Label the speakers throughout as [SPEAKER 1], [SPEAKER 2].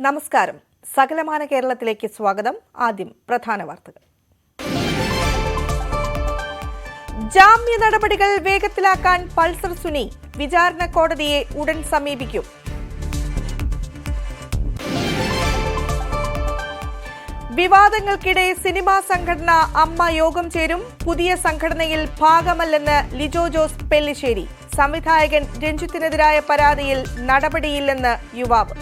[SPEAKER 1] നമസ്കാരം. സകലമാന കേരളത്തിലേക്ക് സ്വാഗതം. ആദ്യം പ്രധാന വാർത്തകൾ. ജാമ്യ നടപടികൾ വേഗത്തിലാക്കാൻ പൾസർ സുനി വിചാരണ കോടതിയെ ഉടൻ സമീപിക്കും. വിവാദങ്ങൾക്കിടെ സിനിമാ സംഘടന അമ്മ യോഗം ചേരും. പുതിയ സംഘടനയിൽ ഭാഗമല്ലെന്ന് ലിജോ ജോസ് പെല്ലിശ്ശേരി. സംവിധായകൻ രഞ്ജിത്തിനെതിരായ പരാതിയിൽ നടപടിയില്ലെന്ന് യുവാവ്.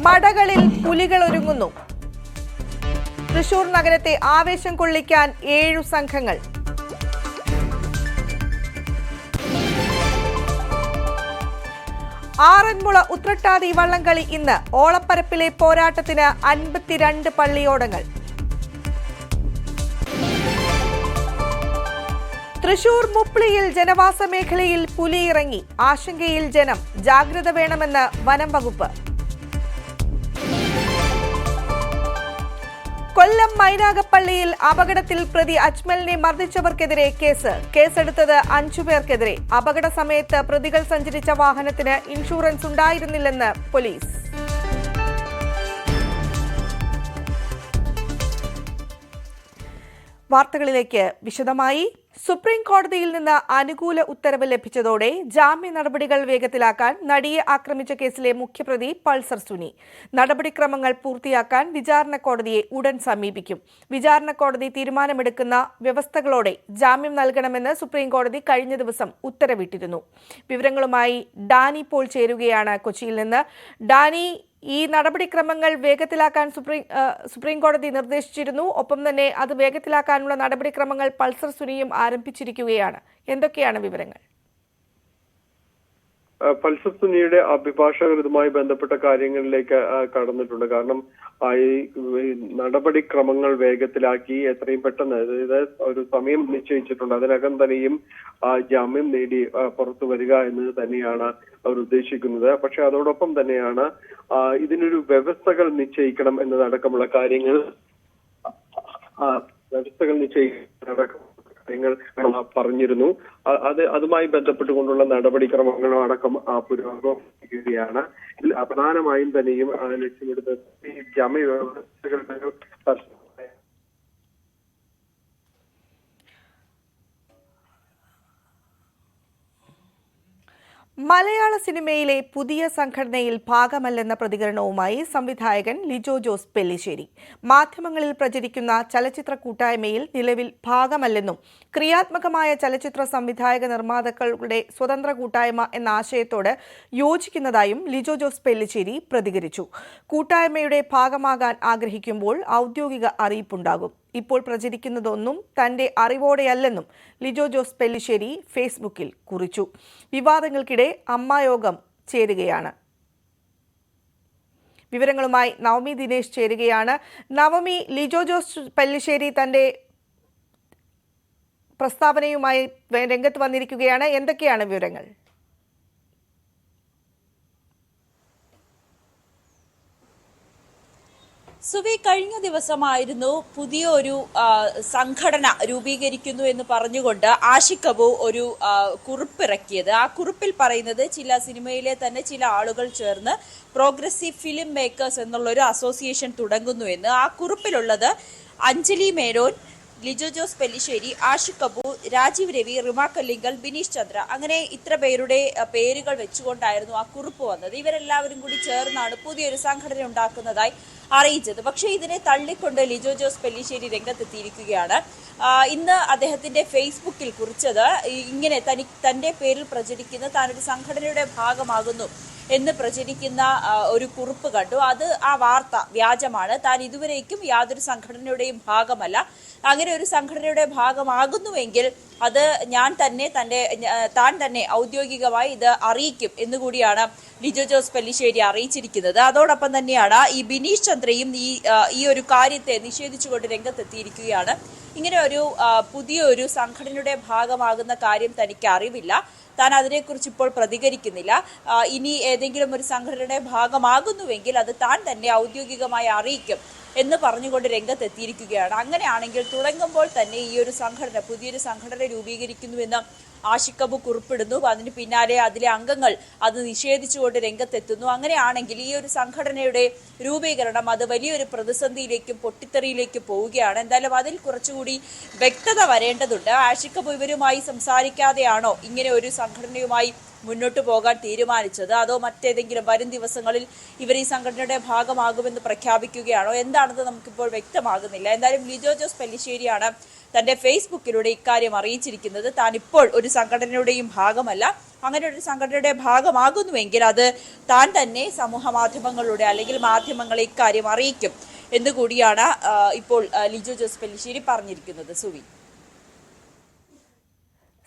[SPEAKER 1] മടകളിൽ പുലികൾ ഒരുങ്ങുന്നു. തൃശൂർ നഗരത്തെ ആവേശം കൊള്ളിക്കാൻ 7 സംഘങ്ങൾ. ആറന്മുള ഉത്രട്ടാതി വള്ളംകളി ഇന്ന്. ഓളപ്പരപ്പിലെ പോരാട്ടത്തിന് 52 പള്ളിയോടങ്ങൾ. തൃശൂർ മുപ്ലിയിൽ ജനവാസ മേഖലയിൽ പുലി ഇറങ്ങി. ആശങ്കയിൽ ജനം. ജാഗ്രത വേണമെന്ന് വനം വകുപ്പ്. കൊല്ലം മൈനാഗപ്പള്ളിയിൽ അപകടത്തിൽ പ്രതി അജ്മലിനെ മർദ്ദിച്ചവർക്കെതിരെ കേസെടുത്തത് 5 പേർക്കെതിരെ. അപകട സമയത്ത് പ്രതികൾ സഞ്ചരിച്ച വാഹനത്തിന് ഇൻഷുറൻസ് ഉണ്ടായിരുന്നില്ലെന്ന് പോലീസ്. വാർത്തകളിലേക്ക് വിശദമായി. സുപ്രീം കോടതിയിൽ നിന്ന് അനുകൂല ഉത്തരവ് ലഭിച്ചതോടെ ജാമ്യ നടപടികൾ വേഗത്തിലാക്കാൻ നടിയെ ആക്രമിച്ച കേസിലെ മുഖ്യപ്രതി പൾസർ സുനി നടപടിക്രമങ്ങൾ പൂർത്തിയാക്കാൻ വിചാരണ കോടതിയെ ഉടൻ സമീപിക്കും. വിചാരണ കോടതി തീരുമാനമെടുക്കുന്ന വ്യവസ്ഥകളോടെ ജാമ്യം നൽകണമെന്ന് സുപ്രീം കോടതി കഴിഞ്ഞ ദിവസം ഉത്തരവിട്ടിരുന്നു. വിവരങ്ങളുമായി ഡാനി പോൾ ചേരുകയാണ് കൊച്ചിയിൽ നിന്ന്. ഡാനി, ഈ നടപടിക്രമങ്ങൾ വേഗത്തിലാക്കാൻ സുപ്രീം കോടതി നിർദ്ദേശിച്ചിരുന്നു. ഒപ്പം തന്നെ അത് വേഗത്തിലാക്കാനുള്ള നടപടിക്രമങ്ങൾ പൾസർ സുനിയും ആരംഭിച്ചിരിക്കുകയാണ്. എന്തൊക്കെയാണ് വിവരങ്ങൾ?
[SPEAKER 2] പൾസർ സുനിയുടെ അഭിഭാഷകർ ഇതുമായി ബന്ധപ്പെട്ട കാര്യങ്ങളിലേക്ക് കടന്നിട്ടുണ്ട്. കാരണം ഈ നടപടിക്രമങ്ങൾ വേഗത്തിലാക്കി എത്രയും പെട്ടെന്ന്, അതായത് ഒരു സമയം നിശ്ചയിച്ചിട്ടുണ്ട്, അതിനകം തന്നെയും ജാമ്യം നേടി പുറത്തു വരിക എന്നത് തന്നെയാണ് അവർ ഉദ്ദേശിക്കുന്നത്. പക്ഷെ അതോടൊപ്പം തന്നെയാണ് ഇതിനൊരു വ്യവസ്ഥകൾ നിശ്ചയിക്കണം എന്നതടക്കമുള്ള കാര്യങ്ങൾ പറഞ്ഞിരുന്നു. അതുമായി ബന്ധപ്പെട്ടുകൊണ്ടുള്ള നടപടിക്രമങ്ങളും അടക്കം പുരോഗമിക്കുകയാണ്. ഇതിൽ പ്രധാനമായും തന്നെയും ലക്ഷ്യമിടുന്നത് ഈ ജാമ്യ വ്യവസ്ഥകളുടെ
[SPEAKER 1] മലയാള സിനിമയിലെ പുതിയ സംഘടനയിൽ ഭാഗമല്ലെന്ന പ്രതികരണവുമായി സംവിധായകൻ ലിജോ ജോസ് പെല്ലിശ്ശേരി. മാധ്യമങ്ങളിൽ പ്രചരിക്കുന്ന ചലച്ചിത്ര കൂട്ടായ്മയിൽ നിലവിൽ ഭാഗമല്ലെന്നും ക്രിയാത്മകമായ ചലച്ചിത്ര സംവിധായക നിർമ്മാതാക്കളുടെ സ്വതന്ത്ര കൂട്ടായ്മ എന്ന ആശയത്തോട് യോജിക്കുന്നതായും ലിജോ ജോസ് പെല്ലിശ്ശേരി പ്രതികരിച്ചു. കൂട്ടായ്മയുടെ ഭാഗമാകാൻ ആഗ്രഹിക്കുമ്പോൾ ഔദ്യോഗിക അറിയിപ്പുണ്ടാകും. ഇപ്പോൾ പ്രചരിക്കുന്നതൊന്നും തന്റെ അറിവോടെയല്ലെന്നും ലിജോ ജോസ് പെല്ലിശ്ശേരി ഫേസ്ബുക്കിൽ കുറിച്ചു. വിവാദങ്ങൾക്കിടെ അമ്മായോഗം ചേരുകയാണ്. വിവരങ്ങളുമായി നവമി ദിനേശ് ചേരുകയാണ്. നവമി, ലിജോ ജോസ് പെല്ലിശ്ശേരി തന്റെ പ്രസ്താവനയുമായി രംഗത്ത് വന്നിരിക്കുകയാണ്. എന്തൊക്കെയാണ് വിവരങ്ങൾ?
[SPEAKER 3] സുവി, കഴിഞ്ഞ ദിവസമായിരുന്നു പുതിയ ഒരു സംഘടന രൂപീകരിക്കുന്നു എന്ന് പറഞ്ഞുകൊണ്ട് ആഷിഖ് അബു ഒരു കുറിപ്പിറക്കിയത്. ആ കുറിപ്പിൽ പറയുന്നത് ചില സിനിമയിലെ തന്നെ ചില ആളുകൾ ചേർന്ന് പ്രോഗ്രസീവ് ഫിലിം മേക്കേഴ്സ് എന്നുള്ളൊരു അസോസിയേഷൻ തുടങ്ങുന്നു എന്ന്. ആ കുറിപ്പിലുള്ളത് അഞ്ജലി മേനോൻ, ലിജോ ജോസ് പെല്ലിശ്ശേരി, ആഷിഖ് അബു, രാജീവ് രവി, റിമ കല്ലിങ്കൽ, ബിനീഷ് ചന്ദ്ര, അങ്ങനെ ഇത്ര പേരുടെ പേരുകൾ വെച്ചുകൊണ്ടായിരുന്നു ആ കുറിപ്പ് വന്നത്. ഇവരെല്ലാവരും കൂടി ചേർന്നാണ് പുതിയൊരു സംഘടന ഉണ്ടാക്കുന്നതായി അറിയിച്ചത്. പക്ഷേ ഇതിനെ തള്ളിക്കൊണ്ട് ലിജോ ജോസ് പെല്ലിശ്ശേരി രംഗത്തെത്തിയിരിക്കുകയാണ്. ഇന്ന് അദ്ദേഹത്തിന്റെ ഫേസ്ബുക്കിൽ കുറിച്ചത് ഇങ്ങനെ: തന്റെ പേരിൽ പ്രചരിക്കുന്ന താനൊരു സംഘടനയുടെ ഭാഗമാകുന്നു എന്ന് പ്രചരിക്കുന്ന ഒരു കുറിപ്പ് കണ്ടു. ആ വാർത്ത വ്യാജമാണ്. താൻ ഇതുവരേക്കും യാതൊരു സംഘടനയുടെയും ഭാഗമല്ല. അങ്ങനെ ഒരു സംഘടനയുടെ ഭാഗമാകുന്നുവെങ്കിൽ അത് താൻ തന്നെ ഔദ്യോഗികമായി ഇത് അറിയിക്കും എന്നുകൂടിയാണ് ലിജോ ജോസ് പെല്ലിശ്ശേരി അറിയിച്ചിരിക്കുന്നത്. അതോടൊപ്പം തന്നെയാണ് ഈ ബിനീഷ് ചന്ദ്രയും ഈ ഒരു കാര്യത്തെ നിഷേധിച്ചുകൊണ്ട് രംഗത്തെത്തിയിരിക്കുകയാണ്. ഇങ്ങനെ ഒരു പുതിയൊരു സംഘടനയുടെ ഭാഗമാകുന്ന കാര്യം തനിക്ക് അറിവില്ല. താൻ അതിനെക്കുറിച്ച് ഇപ്പോൾ പ്രതികരിക്കുന്നില്ല. ഇനി ഏതെങ്കിലും ഒരു സംഘടനയുടെ ഭാഗമാകുന്നുവെങ്കിൽ അത് താൻ തന്നെ ഔദ്യോഗികമായി അറിയിക്കും എന്ന് പറഞ്ഞുകൊണ്ട് രംഗത്തെത്തിയിരിക്കുകയാണ്. അങ്ങനെയാണെങ്കിൽ തുടങ്ങുമ്പോൾ തന്നെ ഈ ഒരു സംഘടന, പുതിയൊരു സംഘടന രൂപീകരിക്കുന്നുവെന്ന് ആഷിഖ് അബു കുറിപ്പിടുന്നു. അതിന് പിന്നാലെ അതിലെ അംഗങ്ങൾ അത് നിഷേധിച്ചുകൊണ്ട് രംഗത്തെത്തുന്നു. അങ്ങനെയാണെങ്കിൽ ഈ ഒരു സംഘടനയുടെ രൂപീകരണം അത് വലിയൊരു പ്രതിസന്ധിയിലേക്കും പൊട്ടിത്തെറിയിലേക്കും പോവുകയാണ്. എന്തായാലും അതിൽ കുറച്ചുകൂടി വ്യക്തത വരേണ്ടതുണ്ട്. ആഷിഖ് അബു ഇവരുമായി സംസാരിക്കാതെയാണോ ഇങ്ങനെ ഒരു സംഘടനയുമായി മുന്നോട്ട് പോകാൻ തീരുമാനിച്ചത്, അതോ മറ്റേതെങ്കിലും വരും ദിവസങ്ങളിൽ ഇവർ ഈ സംഘടനയുടെ ഭാഗമാകുമെന്ന് പ്രഖ്യാപിക്കുകയാണോ? എന്താണെന്ന് നമുക്കിപ്പോൾ വ്യക്തമാകുന്നില്ല. എന്തായാലും ലിജോ ജോസ് പെല്ലിശ്ശേരിയാണ് തന്റെ ഫേസ്ബുക്കിലൂടെ ഇക്കാര്യം അറിയിച്ചിരിക്കുന്നത്. താൻ ഇപ്പോൾ ഒരു സംഘടനയുടെയും ഭാഗമല്ല, അങ്ങനെ ഒരു സംഘടനയുടെ ഭാഗമാകുന്നുവെങ്കിൽ അത് താൻ തന്നെ സമൂഹ മാധ്യമങ്ങളിലൂടെ അല്ലെങ്കിൽ മാധ്യമങ്ങളെ ഇക്കാര്യം അറിയിക്കും എന്നുകൂടിയാണ് ഇപ്പോൾ ലിജോ ജോസ് പെല്ലിശ്ശേരി പറഞ്ഞിരിക്കുന്നത്. സുവി,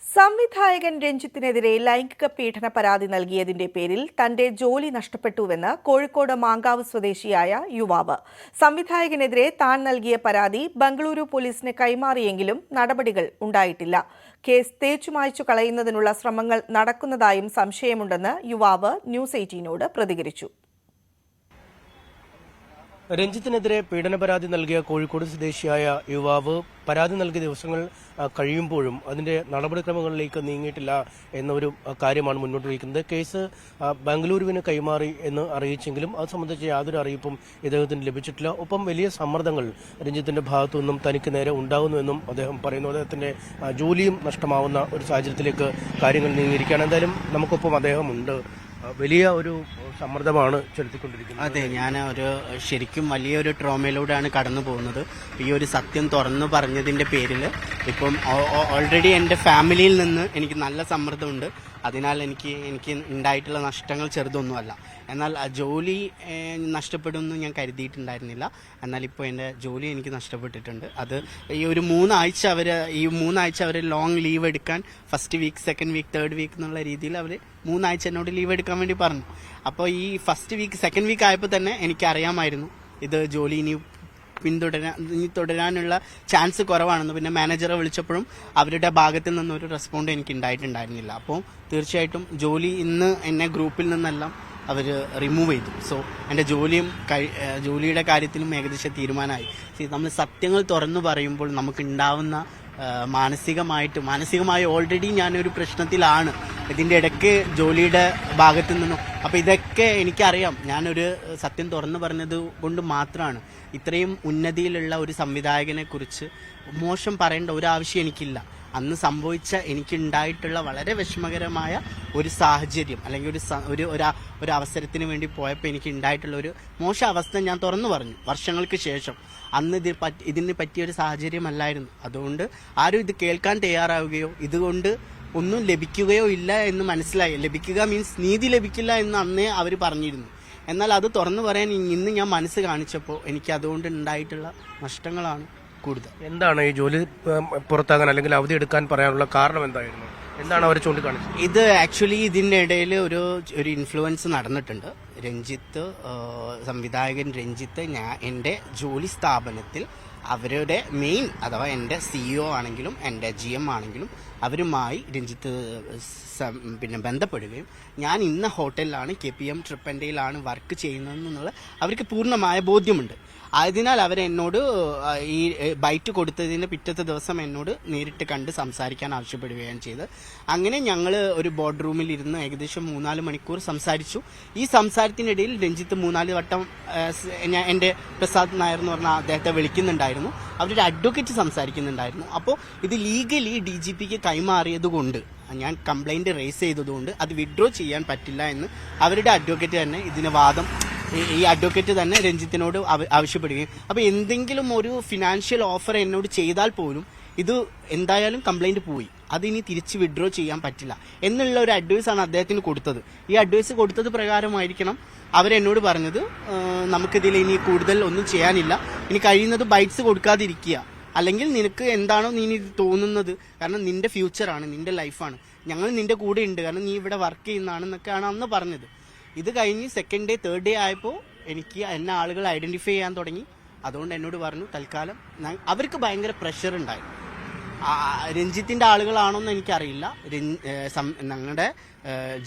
[SPEAKER 1] സംവിധായകൻ രഞ്ജിത്തിനെതിരെ ലൈംഗിക പീഡന പരാതി നൽകിയതിന്റെ പേരിൽ തന്റെ ജോലി നഷ്ടപ്പെട്ടുവെന്ന് കോഴിക്കോട് മാങ്കാവ് സ്വദേശിയായ യുവാവ്. സംവിധായകനെതിരെ താൻ നൽകിയ പരാതി ബംഗളൂരു പോലീസിന് കൈമാറിയെങ്കിലും നടപടികൾ ഉണ്ടായിട്ടില്ല. കേസ് തേച്ചുമായ്ച്ചു കളയുന്നതിനുള്ള ശ്രമങ്ങൾ നടക്കുന്നതായും സംശയമുണ്ടെന്ന് യുവാവ് ന്യൂസ് 18നോട് പ്രതികരിച്ചു.
[SPEAKER 4] രഞ്ജിത്തിനെതിരെ പീഡന പരാതി നൽകിയ കോഴിക്കോട് സ്വദേശിയായ യുവാവ് പരാതി നൽകിയ ദിവസങ്ങൾ കഴിയുമ്പോഴും അതിന്റെ നടപടിക്രമങ്ങളിലേക്ക് നീങ്ങിയിട്ടില്ല എന്നൊരു കാര്യമാണ് മുന്നോട്ട് വയ്ക്കുന്നത്. കേസ് ബംഗളൂരുവിന് കൈമാറി എന്ന് അറിയിച്ചെങ്കിലും അത് സംബന്ധിച്ച് യാതൊരു അറിയിപ്പും ഇദ്ദേഹത്തിന് ലഭിച്ചിട്ടില്ല. ഒപ്പം വലിയ സമ്മർദ്ദങ്ങൾ രഞ്ജിത്തിന്റെ ഭാഗത്തു നിന്നും തനിക്ക് നേരെ ഉണ്ടാകുന്നുവെന്നും അദ്ദേഹം പറയുന്നു. അദ്ദേഹത്തിന്റെ ജോലിയും നഷ്ടമാവുന്ന ഒരു സാഹചര്യത്തിലേക്ക് കാര്യങ്ങൾ നീങ്ങിയിരിക്കുകയാണ്. എന്തായാലും നമുക്കൊപ്പം അദ്ദേഹം ഉണ്ട്. വലിയ ഒരു സമ്മർദ്ദമാണ് ചെലുത്തിക്കൊണ്ടിരിക്കുന്നത്.
[SPEAKER 5] അതെ, ഞാൻ ശരിക്കും വലിയൊരു ട്രോമയിലൂടെയാണ് കടന്നു പോകുന്നത്. ഈ ഒരു സത്യം തുറന്നു പറഞ്ഞതിന്റെ പേരിൽ ഇപ്പം ഓൾറെഡി എൻ്റെ ഫാമിലിയിൽ നിന്ന് എനിക്ക് നല്ല സമ്മർദ്ദമുണ്ട്. അതിനാൽ എനിക്ക് ഉണ്ടായിട്ടുള്ള നഷ്ടങ്ങൾ ചെറുതൊന്നുമല്ല. എന്നാൽ ജോലി നഷ്ടപ്പെടുമെന്ന് ഞാൻ കരുതിയിട്ടുണ്ടായിരുന്നില്ല. എന്നാൽ ഇപ്പോൾ എൻ്റെ ജോലി എനിക്ക് നഷ്ടപ്പെട്ടിട്ടുണ്ട്. അത് ഈ 3 ആഴ്ച അവർ ലോങ് ലീവ് എടുക്കാൻ first week, second week, third week എന്നുള്ള രീതിയിൽ അവർ 3 ആഴ്ച എന്നോട് ലീവ് എടുക്കാൻ വേണ്ടി പറഞ്ഞു. അപ്പോൾ ഈ ഫസ്റ്റ് വീക്ക്, സെക്കൻഡ് വീക്ക് ആയപ്പോൾ തന്നെ എനിക്കറിയാമായിരുന്നു ഇത് ജോലി ഇനി തുടരാനുള്ള ചാൻസ് കുറവാണെന്ന്. പിന്നെ മാനേജറെ വിളിച്ചപ്പോഴും അവരുടെ ഭാഗത്തു നിന്നൊരു റെസ്പോണ്ട് എനിക്ക് ഉണ്ടായിട്ടുണ്ടായിരുന്നില്ല. അപ്പോൾ തീർച്ചയായിട്ടും ജോലി ഇന്ന് എന്നെ ഗ്രൂപ്പിൽ നിന്നെല്ലാം അവർ റിമൂവ് ചെയ്തു. സോ എൻ്റെ ജോലിയുടെ കാര്യത്തിലും ഏകദേശം തീരുമാനമായി. നമ്മൾ സത്യങ്ങൾ തുറന്നു പറയുമ്പോൾ നമുക്കുണ്ടാവുന്ന മാനസികമായി ഓൾറെഡി ഞാനൊരു പ്രശ്നത്തിലാണ്. ഇതിൻ്റെ ഇടയ്ക്ക് ജോലിയുടെ ഭാഗത്തു നിന്നും അപ്പോൾ ഇതൊക്കെ എനിക്കറിയാം. ഞാനൊരു സത്യം തുറന്നു പറഞ്ഞത് കൊണ്ട് മാത്രമാണ് ഇത്രയും ഉന്നതിയിലുള്ള ഒരു സംവിധായകനെ കുറിച്ച് മോശം പറയേണ്ട ഒരു ആവശ്യം എനിക്കില്ല. അന്ന് സംഭവിച്ച എനിക്കുണ്ടായിട്ടുള്ള വളരെ വിഷമകരമായ ഒരു സാഹചര്യം അല്ലെങ്കിൽ ഒരു അവസരത്തിന് വേണ്ടി പോയപ്പോൾ എനിക്ക് ഉണ്ടായിട്ടുള്ള ഒരു മോശം അവസ്ഥ ഞാൻ തുറന്നു പറഞ്ഞു വർഷങ്ങൾക്ക് ശേഷം. അന്ന് ഇതിന് പറ്റിയൊരു സാഹചര്യമല്ലായിരുന്നു. അതുകൊണ്ട് ആരും ഇത് കേൾക്കാൻ തയ്യാറാവുകയോ ഇതുകൊണ്ട് ഒന്നും ലഭിക്കുകയോ ഇല്ല എന്ന് മനസ്സിലായി. ലഭിക്കുക മീൻസ് നീതി ലഭിക്കില്ല എന്ന് അന്നേ അവർ പറഞ്ഞിരുന്നു. എന്നാൽ അത് തുറന്നു പറയാൻ ഇന്ന് ഞാൻ മനസ്സ് കാണിച്ചപ്പോൾ എനിക്ക് അതുകൊണ്ട് ഉണ്ടായിട്ടുള്ള നഷ്ടങ്ങളാണ് കൂടുതൽ.
[SPEAKER 4] എന്താണ് ഈ ജോലി പുറത്താകാൻ അല്ലെങ്കിൽ അവധി എടുക്കാൻ പറയാനുള്ള കാരണം എന്തായിരുന്നു? എന്താണ് അവർ ചൂണ്ടിക്കാണിച്ചത്?
[SPEAKER 5] ഇത് ആക്ച്വലി ഇതിൻ്റെ ഇടയിൽ ഒരു ഇൻഫ്ലുവൻസ് നടന്നിട്ടുണ്ട്. സംവിധായകൻ രഞ്ജിത്ത് എൻ്റെ ജോലി സ്ഥാപനത്തിൽ അവരുടെ മെയിൻ അഥവാ എൻ്റെ CEO ആണെങ്കിലും എൻ്റെ GM ആണെങ്കിലും അവരുമായി രഞ്ജിത്ത് ബന്ധപ്പെടുകയും ഞാൻ ഇന്ന ഹോട്ടലിലാണ് KPM ട്രിപ്പൻ്റെയിലാണ് വർക്ക് ചെയ്യുന്നതെന്നുള്ള അവർക്ക് പൂർണ്ണമായ ബോധ്യമുണ്ട്. അതിനാൽ അവരെന്നോട് ഈ ബൈറ്റ് കൊടുത്തതിന് പിറ്റത്തെ ദിവസം എന്നോട് നേരിട്ട് കണ്ട് സംസാരിക്കാൻ ആവശ്യപ്പെടുകയാണ് ചെയ്ത്. അങ്ങനെ ഞങ്ങൾ ഒരു ബോർഡ് റൂമിൽ ഇരുന്ന് ഏകദേശം 3-4 മണിക്കൂർ സംസാരിച്ചു. ഈ സംസാരത്തിനിടയിൽ രഞ്ജിത്ത് 3-4 വട്ടം എൻ്റെ പ്രസാദ് നായർ എന്ന് പറഞ്ഞ അദ്ദേഹത്തെ വിളിക്കുന്നുണ്ടായിരുന്നു. അവരുടെ അഡ്വക്കേറ്റ് സംസാരിക്കുന്നുണ്ടായിരുന്നു. അപ്പോൾ ഇത് ലീഗലി DGPക്ക് കൈമാറിയതുകൊണ്ട് ഞാൻ കംപ്ലൈൻറ്റ് റേസ് ചെയ്തതുകൊണ്ട് അത് വിഡ്രോ ചെയ്യാൻ പറ്റില്ല എന്ന് അവരുടെ അഡ്വക്കേറ്റ് തന്നെ ഈ അഡ്വക്കേറ്റ് തന്നെ രഞ്ജിത്തിനോട് ആവശ്യപ്പെടുകയും അപ്പോൾ എന്തെങ്കിലും ഒരു ഫിനാൻഷ്യൽ ഓഫർ എന്നോട് ചെയ്താൽ പോലും ഇത് എന്തായാലും കംപ്ലൈന്റ് പോയി, അതിനി തിരിച്ച് വിഡ്രോ ചെയ്യാൻ പറ്റില്ല എന്നുള്ള ഒരു അഡ്വൈസാണ് അദ്ദേഹത്തിന് കൊടുത്തത്. ഈ അഡ്വൈസ് കൊടുത്തത് പ്രകാരമായിരിക്കണം അവരെന്നോട് പറഞ്ഞത് നമുക്കിതിൽ ഇനി കൂടുതൽ ഒന്നും ചെയ്യാനില്ല, ഇനി കഴിയുന്നത് ബൈറ്റ്സ് കൊടുക്കാതിരിക്കുക, അല്ലെങ്കിൽ നിനക്ക് എന്താണോ നീ തോന്നുന്നത്, കാരണം നിന്റെ ഫ്യൂച്ചറാണ്, നിന്റെ ലൈഫാണ്, ഞങ്ങൾ നിന്റെ കൂടെ ഉണ്ട്, കാരണം നീ ഇവിടെ വർക്ക് ചെയ്യുന്നതാണെന്നൊക്കെയാണ് അന്ന് പറഞ്ഞത്. ഇത് കഴിഞ്ഞ് സെക്കൻഡ് ഡേ തേർഡ് ഡേ ആയപ്പോൾ എനിക്ക് എന്നെ ആളുകൾ ഐഡന്റിഫൈ ചെയ്യാൻ തുടങ്ങി. അതുകൊണ്ട് എന്നോട് പറഞ്ഞു തൽക്കാലം അവർക്ക് ഭയങ്കര പ്രഷർ ഉണ്ടായി. രഞ്ജിത്തിന്റെ ആളുകളാണോന്ന് എനിക്കറിയില്ല. ഞങ്ങളുടെ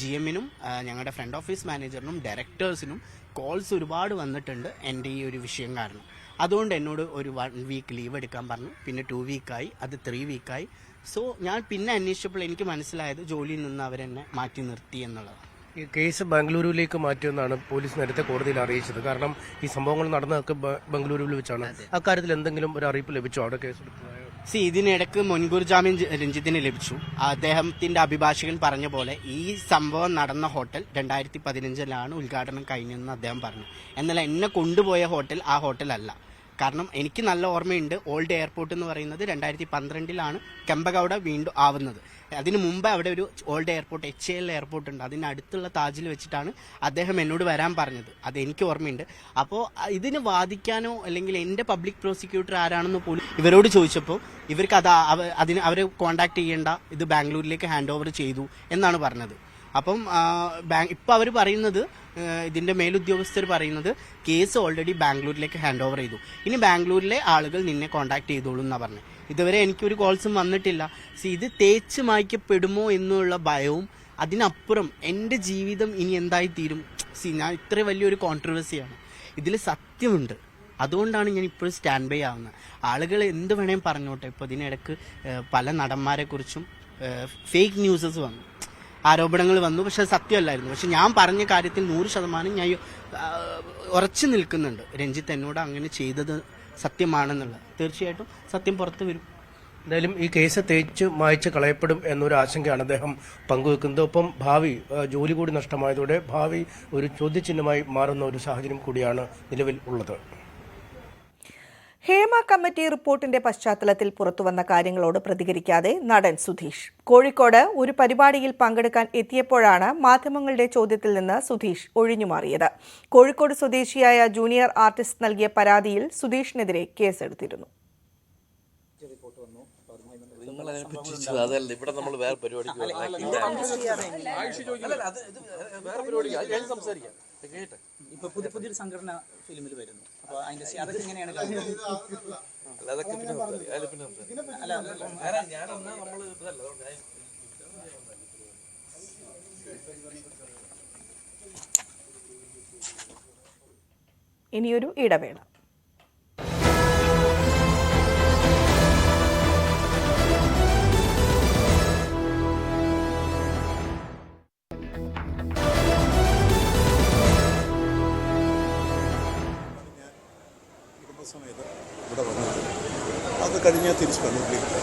[SPEAKER 5] GMനും ഞങ്ങളുടെ ഫ്രണ്ട് ഓഫീസ് മാനേജറിനും ഡയറക്ടേഴ്സിനും കോൾസ് ഒരുപാട് വന്നിട്ടുണ്ട് എൻ്റെ ഈ ഒരു വിഷയം കാരണം. അതുകൊണ്ട് എന്നോട് ഒരു 1 വീക്ക് ലീവ് എടുക്കാൻ പറഞ്ഞു. പിന്നെ 2 വീക്കായി, അത് 3 വീക്കായി. സോ ഞാൻ പിന്നെ അന്വേഷിച്ചപ്പോൾ എനിക്ക് മനസ്സിലായത് ജോലിയിൽ നിന്ന് അവരെന്നെ മാറ്റി നിർത്തി എന്നുള്ളത്.
[SPEAKER 4] ഈ കേസ് ബാംഗ്ലൂരുവിലേക്ക് മാറ്റുമെന്നാണ് പോലീസ് നേരത്തെ കോടതിയിൽ അറിയിച്ചത്. കാരണം ഈ സംഭവങ്ങൾ നടന്നതൊക്കെ ബാംഗ്ലൂരുവിൽ വെച്ചാണ്. അക്കാര്യത്തിൽ എന്തെങ്കിലും ഒരു അറിയിപ്പ് ലഭിച്ചോ? അവിടെ കേസ്
[SPEAKER 5] ഇതിനിടയ്ക്ക് മുൻകൂർ ജാമ്യം രഞ്ജിത്തിന് ലഭിച്ചു. അദ്ദേഹത്തിന്റെ അഭിഭാഷകൻ പറഞ്ഞ പോലെ ഈ സംഭവം നടന്ന ഹോട്ടൽ 2015 ഉദ്ഘാടനം കഴിഞ്ഞെന്ന് അദ്ദേഹം പറഞ്ഞു. എന്നാൽ എന്നെ കൊണ്ടുപോയ ഹോട്ടൽ ആ ഹോട്ടലല്ല. കാരണം എനിക്ക് നല്ല ഓർമ്മയുണ്ട്, ഓൾഡ് എയർപോർട്ട് എന്ന് പറയുന്നത് 2012 കെമ്പഗൌഡ വീണ്ടും ആവുന്നത്. അതിന് മുമ്പ് അവിടെ ഒരു ഓൾഡ് എയർപോർട്ട് HAL എയർപോർട്ട് ഉണ്ട്. അതിനടുത്തുള്ള താജിൽ വെച്ചിട്ടാണ് അദ്ദേഹം എന്നോട് വരാൻ പറഞ്ഞത്. അത് എനിക്ക് ഓർമ്മയുണ്ട്. അപ്പോൾ ഇതിന് വാദിക്കാനോ അല്ലെങ്കിൽ എൻ്റെ പബ്ലിക് പ്രോസിക്യൂട്ടർ ആരാണെന്ന് പോലും ഇവരോട് ചോദിച്ചപ്പോൾ ഇവർക്ക് അവരെ കോൺടാക്ട് ചെയ്യേണ്ട, ഇത് ബാംഗ്ലൂരിലേക്ക് ഹാൻഡ് ഓവർ ചെയ്തു എന്നാണ് പറഞ്ഞത്. അപ്പം ഇപ്പം അവർ പറയുന്നത്, ഇതിൻ്റെ മേലുദ്യോഗസ്ഥർ പറയുന്നത് കേസ് ഓൾറെഡി ബാംഗ്ലൂരിലേക്ക് ഹാൻഡ് ഓവർ ചെയ്തു, ഇനി ബാംഗ്ലൂരിലെ ആളുകൾ നിന്നെ കോൺടാക്ട് ചെയ്തോളൂ എന്നാണ് പറഞ്ഞത്. ഇതുവരെ എനിക്കൊരു കോൾസും വന്നിട്ടില്ല. ഇത് തേച്ച് മായ്ക്കപ്പെടുമോ എന്നുള്ള ഭയവും അതിനപ്പുറം എൻ്റെ ജീവിതം ഇനി എന്തായി തീരും. ഞാൻ ഇത്ര വലിയൊരു കോൺട്രവേഴ്സിയാണ്, ഇതിൽ സത്യമുണ്ട്. അതുകൊണ്ടാണ് ഞാൻ ഇപ്പോഴും സ്റ്റാൻഡ് ബൈ ആവുന്നത്. ആളുകൾ എന്ത് വേണേലും പറഞ്ഞോട്ടെ. ഇപ്പോൾ ഇതിനിടയ്ക്ക് പല നടന്മാരെക്കുറിച്ചും ഫേക്ക് ന്യൂസസ് വന്നു, ആരോപണങ്ങൾ വന്നു. പക്ഷെ അത് സത്യമല്ലായിരുന്നു. പക്ഷെ ഞാൻ പറഞ്ഞ കാര്യത്തിൽ 100% ഞാൻ ഉറച്ചു നിൽക്കുന്നുണ്ട്. രഞ്ജിത്ത് എന്നോട് അങ്ങനെ ചെയ്തത് സത്യമാണെന്നുള്ളത്. തീർച്ചയായിട്ടും സത്യം പുറത്തു വരും.
[SPEAKER 4] എന്തായാലും ഈ കേസ് തേച്ച് മായ്ച്ച് കളയപ്പെടും എന്നൊരു ആശങ്കയാണ് അദ്ദേഹം പങ്കുവെക്കുന്നത്. ഒപ്പം ഭാവി ജോലി കൂടി നഷ്ടമായതോടെ ഭാവി ഒരു ചോദ്യചിഹ്നമായി മാറുന്ന ഒരു സാഹചര്യം കൂടിയാണ് നിലവിൽ ഉള്ളത്.
[SPEAKER 1] ഹേമ കമ്മിറ്റി റിപ്പോർട്ടിന്റെ പശ്ചാത്തലത്തിൽ പുറത്തുവന്ന കാര്യങ്ങളോട് പ്രതികരിക്കാതെ നടൻ സുധീഷ്. കോഴിക്കോട് ഒരു പരിപാടിയിൽ പങ്കെടുക്കാൻ എത്തിയപ്പോഴാണ് മാധ്യമങ്ങളുടെ ചോദ്യത്തിൽ നിന്ന് സുധീഷ് ഒഴിഞ്ഞുമാറിയത്. കോഴിക്കോട് സ്വദേശിയായ ജൂനിയർ ആർട്ടിസ്റ്റ് നൽകിയ പരാതിയിൽ സുധീഷിനെതിരെ കേസെടുത്തിരുന്നു.
[SPEAKER 6] ഇപ്പൊ പുതിയൊരു സംഘടന ഫിലിമിൽ വരുന്നു. അപ്പൊ അതിന്റെ അതൊക്കെ എങ്ങനെയാണ്?
[SPEAKER 1] ഇനിയൊരു ഇടവേള.
[SPEAKER 7] അത് കഴിഞ്ഞാൽ തിരിച്ച് കണ്ണൂരിലേക്ക്.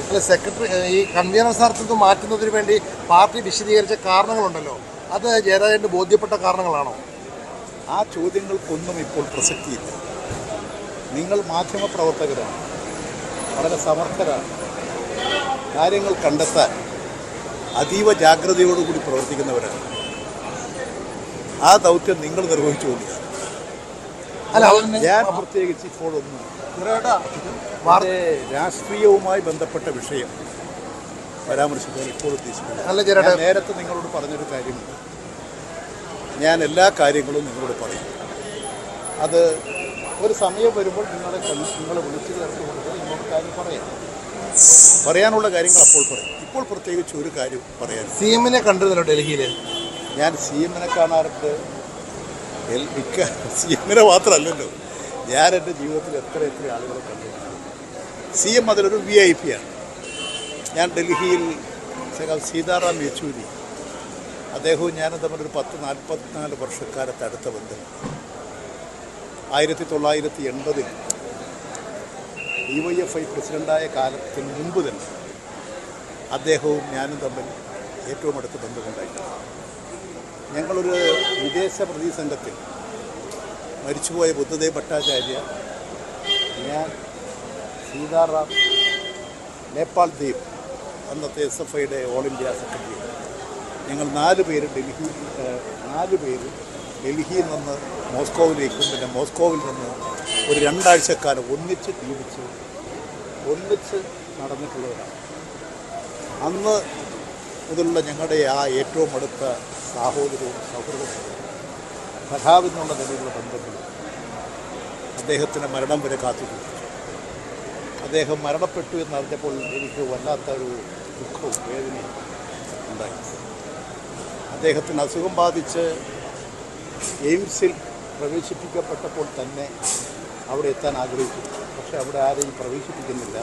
[SPEAKER 8] അല്ല, സെക്രട്ടറി ഈ കൺവീനർ സ്ഥാനത്ത് മാറ്റുന്നതിന് വേണ്ടി പാർട്ടി വിശദീകരിച്ച കാരണങ്ങളുണ്ടല്ലോ, അത് ജയരാജന് ബോധ്യപ്പെട്ട കാരണങ്ങളാണോ?
[SPEAKER 7] ആ ചോദ്യങ്ങൾക്കൊന്നും ഇപ്പോൾ പ്രസക്തിയില്ല. നിങ്ങൾ മാധ്യമപ്രവർത്തകരാണ്, വളരെ സമർത്ഥരാണ്. കാര്യങ്ങൾ കണ്ടെത്താൻ അതീവ ജാഗ്രതയോടുകൂടി പ്രവർത്തിക്കുന്നവരാണ്. ആ ദൗത്യം നിങ്ങൾ നിർവഹിച്ചുകൊള്ളുക. ഞാൻ പ്രത്യേകിച്ച് ഇപ്പോഴൊന്നും രാഷ്ട്രീയവുമായി ബന്ധപ്പെട്ട വിഷയം പരാമർശിക്കാൻ ഇപ്പോൾ ഉദ്ദേശിക്കുന്നു. നേരത്തെ നിങ്ങളോട് പറഞ്ഞൊരു കാര്യമുണ്ട്, ഞാൻ എല്ലാ കാര്യങ്ങളും നിങ്ങളോട് പറയും. അത് ഒരു സമയം വരുമ്പോൾ നിങ്ങളെ വിളിച്ചു ചേർത്ത് കൊടുക്കുക, നിങ്ങളോട് കാര്യം പറയാനുള്ള കാര്യങ്ങൾ അപ്പോൾ പറയും. ഇപ്പോൾ പ്രത്യേകിച്ച് ഒരു കാര്യം പറയാൻ.
[SPEAKER 8] CM-നെ കണ്ടിരുന്നല്ലോ ഡൽഹിയിൽ.
[SPEAKER 7] ഞാൻ CM-നെ കാണാറുണ്ട്. CM-നെ മാത്രമല്ലല്ലോ, ഞാൻ എൻ്റെ ജീവിതത്തിൽ എത്ര ആളുകളെ കണ്ടിട്ടുണ്ട്. CM അതിലൊരു VIP ആണ്. ഞാൻ ഡൽഹിയിൽ സീതാറാം യെച്ചൂരി, അദ്ദേഹവും ഞാനും തമ്മിലൊരു 10-44 വർഷക്കാലത്ത് അടുത്ത ബന്ധം. 1980 DYFI പ്രസിഡൻ്റായ കാലത്തിന് മുമ്പ് തന്നെ അദ്ദേഹവും ഞാനും തമ്മിൽ ഏറ്റവും അടുത്ത ബന്ധമുണ്ടായിട്ടുണ്ട്. ഞങ്ങളൊരു വിദേശ പ്രതിസംഘത്തിൽ മരിച്ചുപോയ ബുദ്ധദേവ് ഭട്ടാചാര്യ, ഞാൻ, സീതാറാം, നേപ്പാൾ ദേവ്, അന്നത്തെ SFIയുടെ ഓൾ ഇന്ത്യ സെക്രട്ടറി, ഞങ്ങൾ 4 പേര് ഡൽഹിയിൽ നിന്ന് മോസ്കോവിലേക്കും പിന്നെ മോസ്കോവിൽ നിന്ന് ഒരു 2 ആഴ്ചക്കാലം ഒന്നിച്ച് നടന്നിട്ടുള്ളവരാണ്. അന്ന് മുതലുള്ള ഞങ്ങളുടെ ആ ഏറ്റവും അടുത്ത സാഹോദര്യവും സൗഹൃദവും സഖാവെന്നുള്ള നിലയിലുള്ള ബന്ധങ്ങളും അദ്ദേഹത്തിൻ്റെ മരണം വരെ കാത്തുസൂക്ഷിച്ചു. അദ്ദേഹം മരണപ്പെട്ടു എന്നറിഞ്ഞപ്പോൾ എനിക്ക് വല്ലാത്തൊരു ദുഃഖവും വേദനയും ഉണ്ടായി. അദ്ദേഹത്തിന് അസുഖം ബാധിച്ച് എയിംസിൽ പ്രവേശിപ്പിക്കപ്പെട്ടപ്പോൾ തന്നെ അവിടെ എത്താൻ ആഗ്രഹിച്ചു. പക്ഷേ അവിടെ ആരെയും പ്രവേശിപ്പിക്കുന്നില്ല.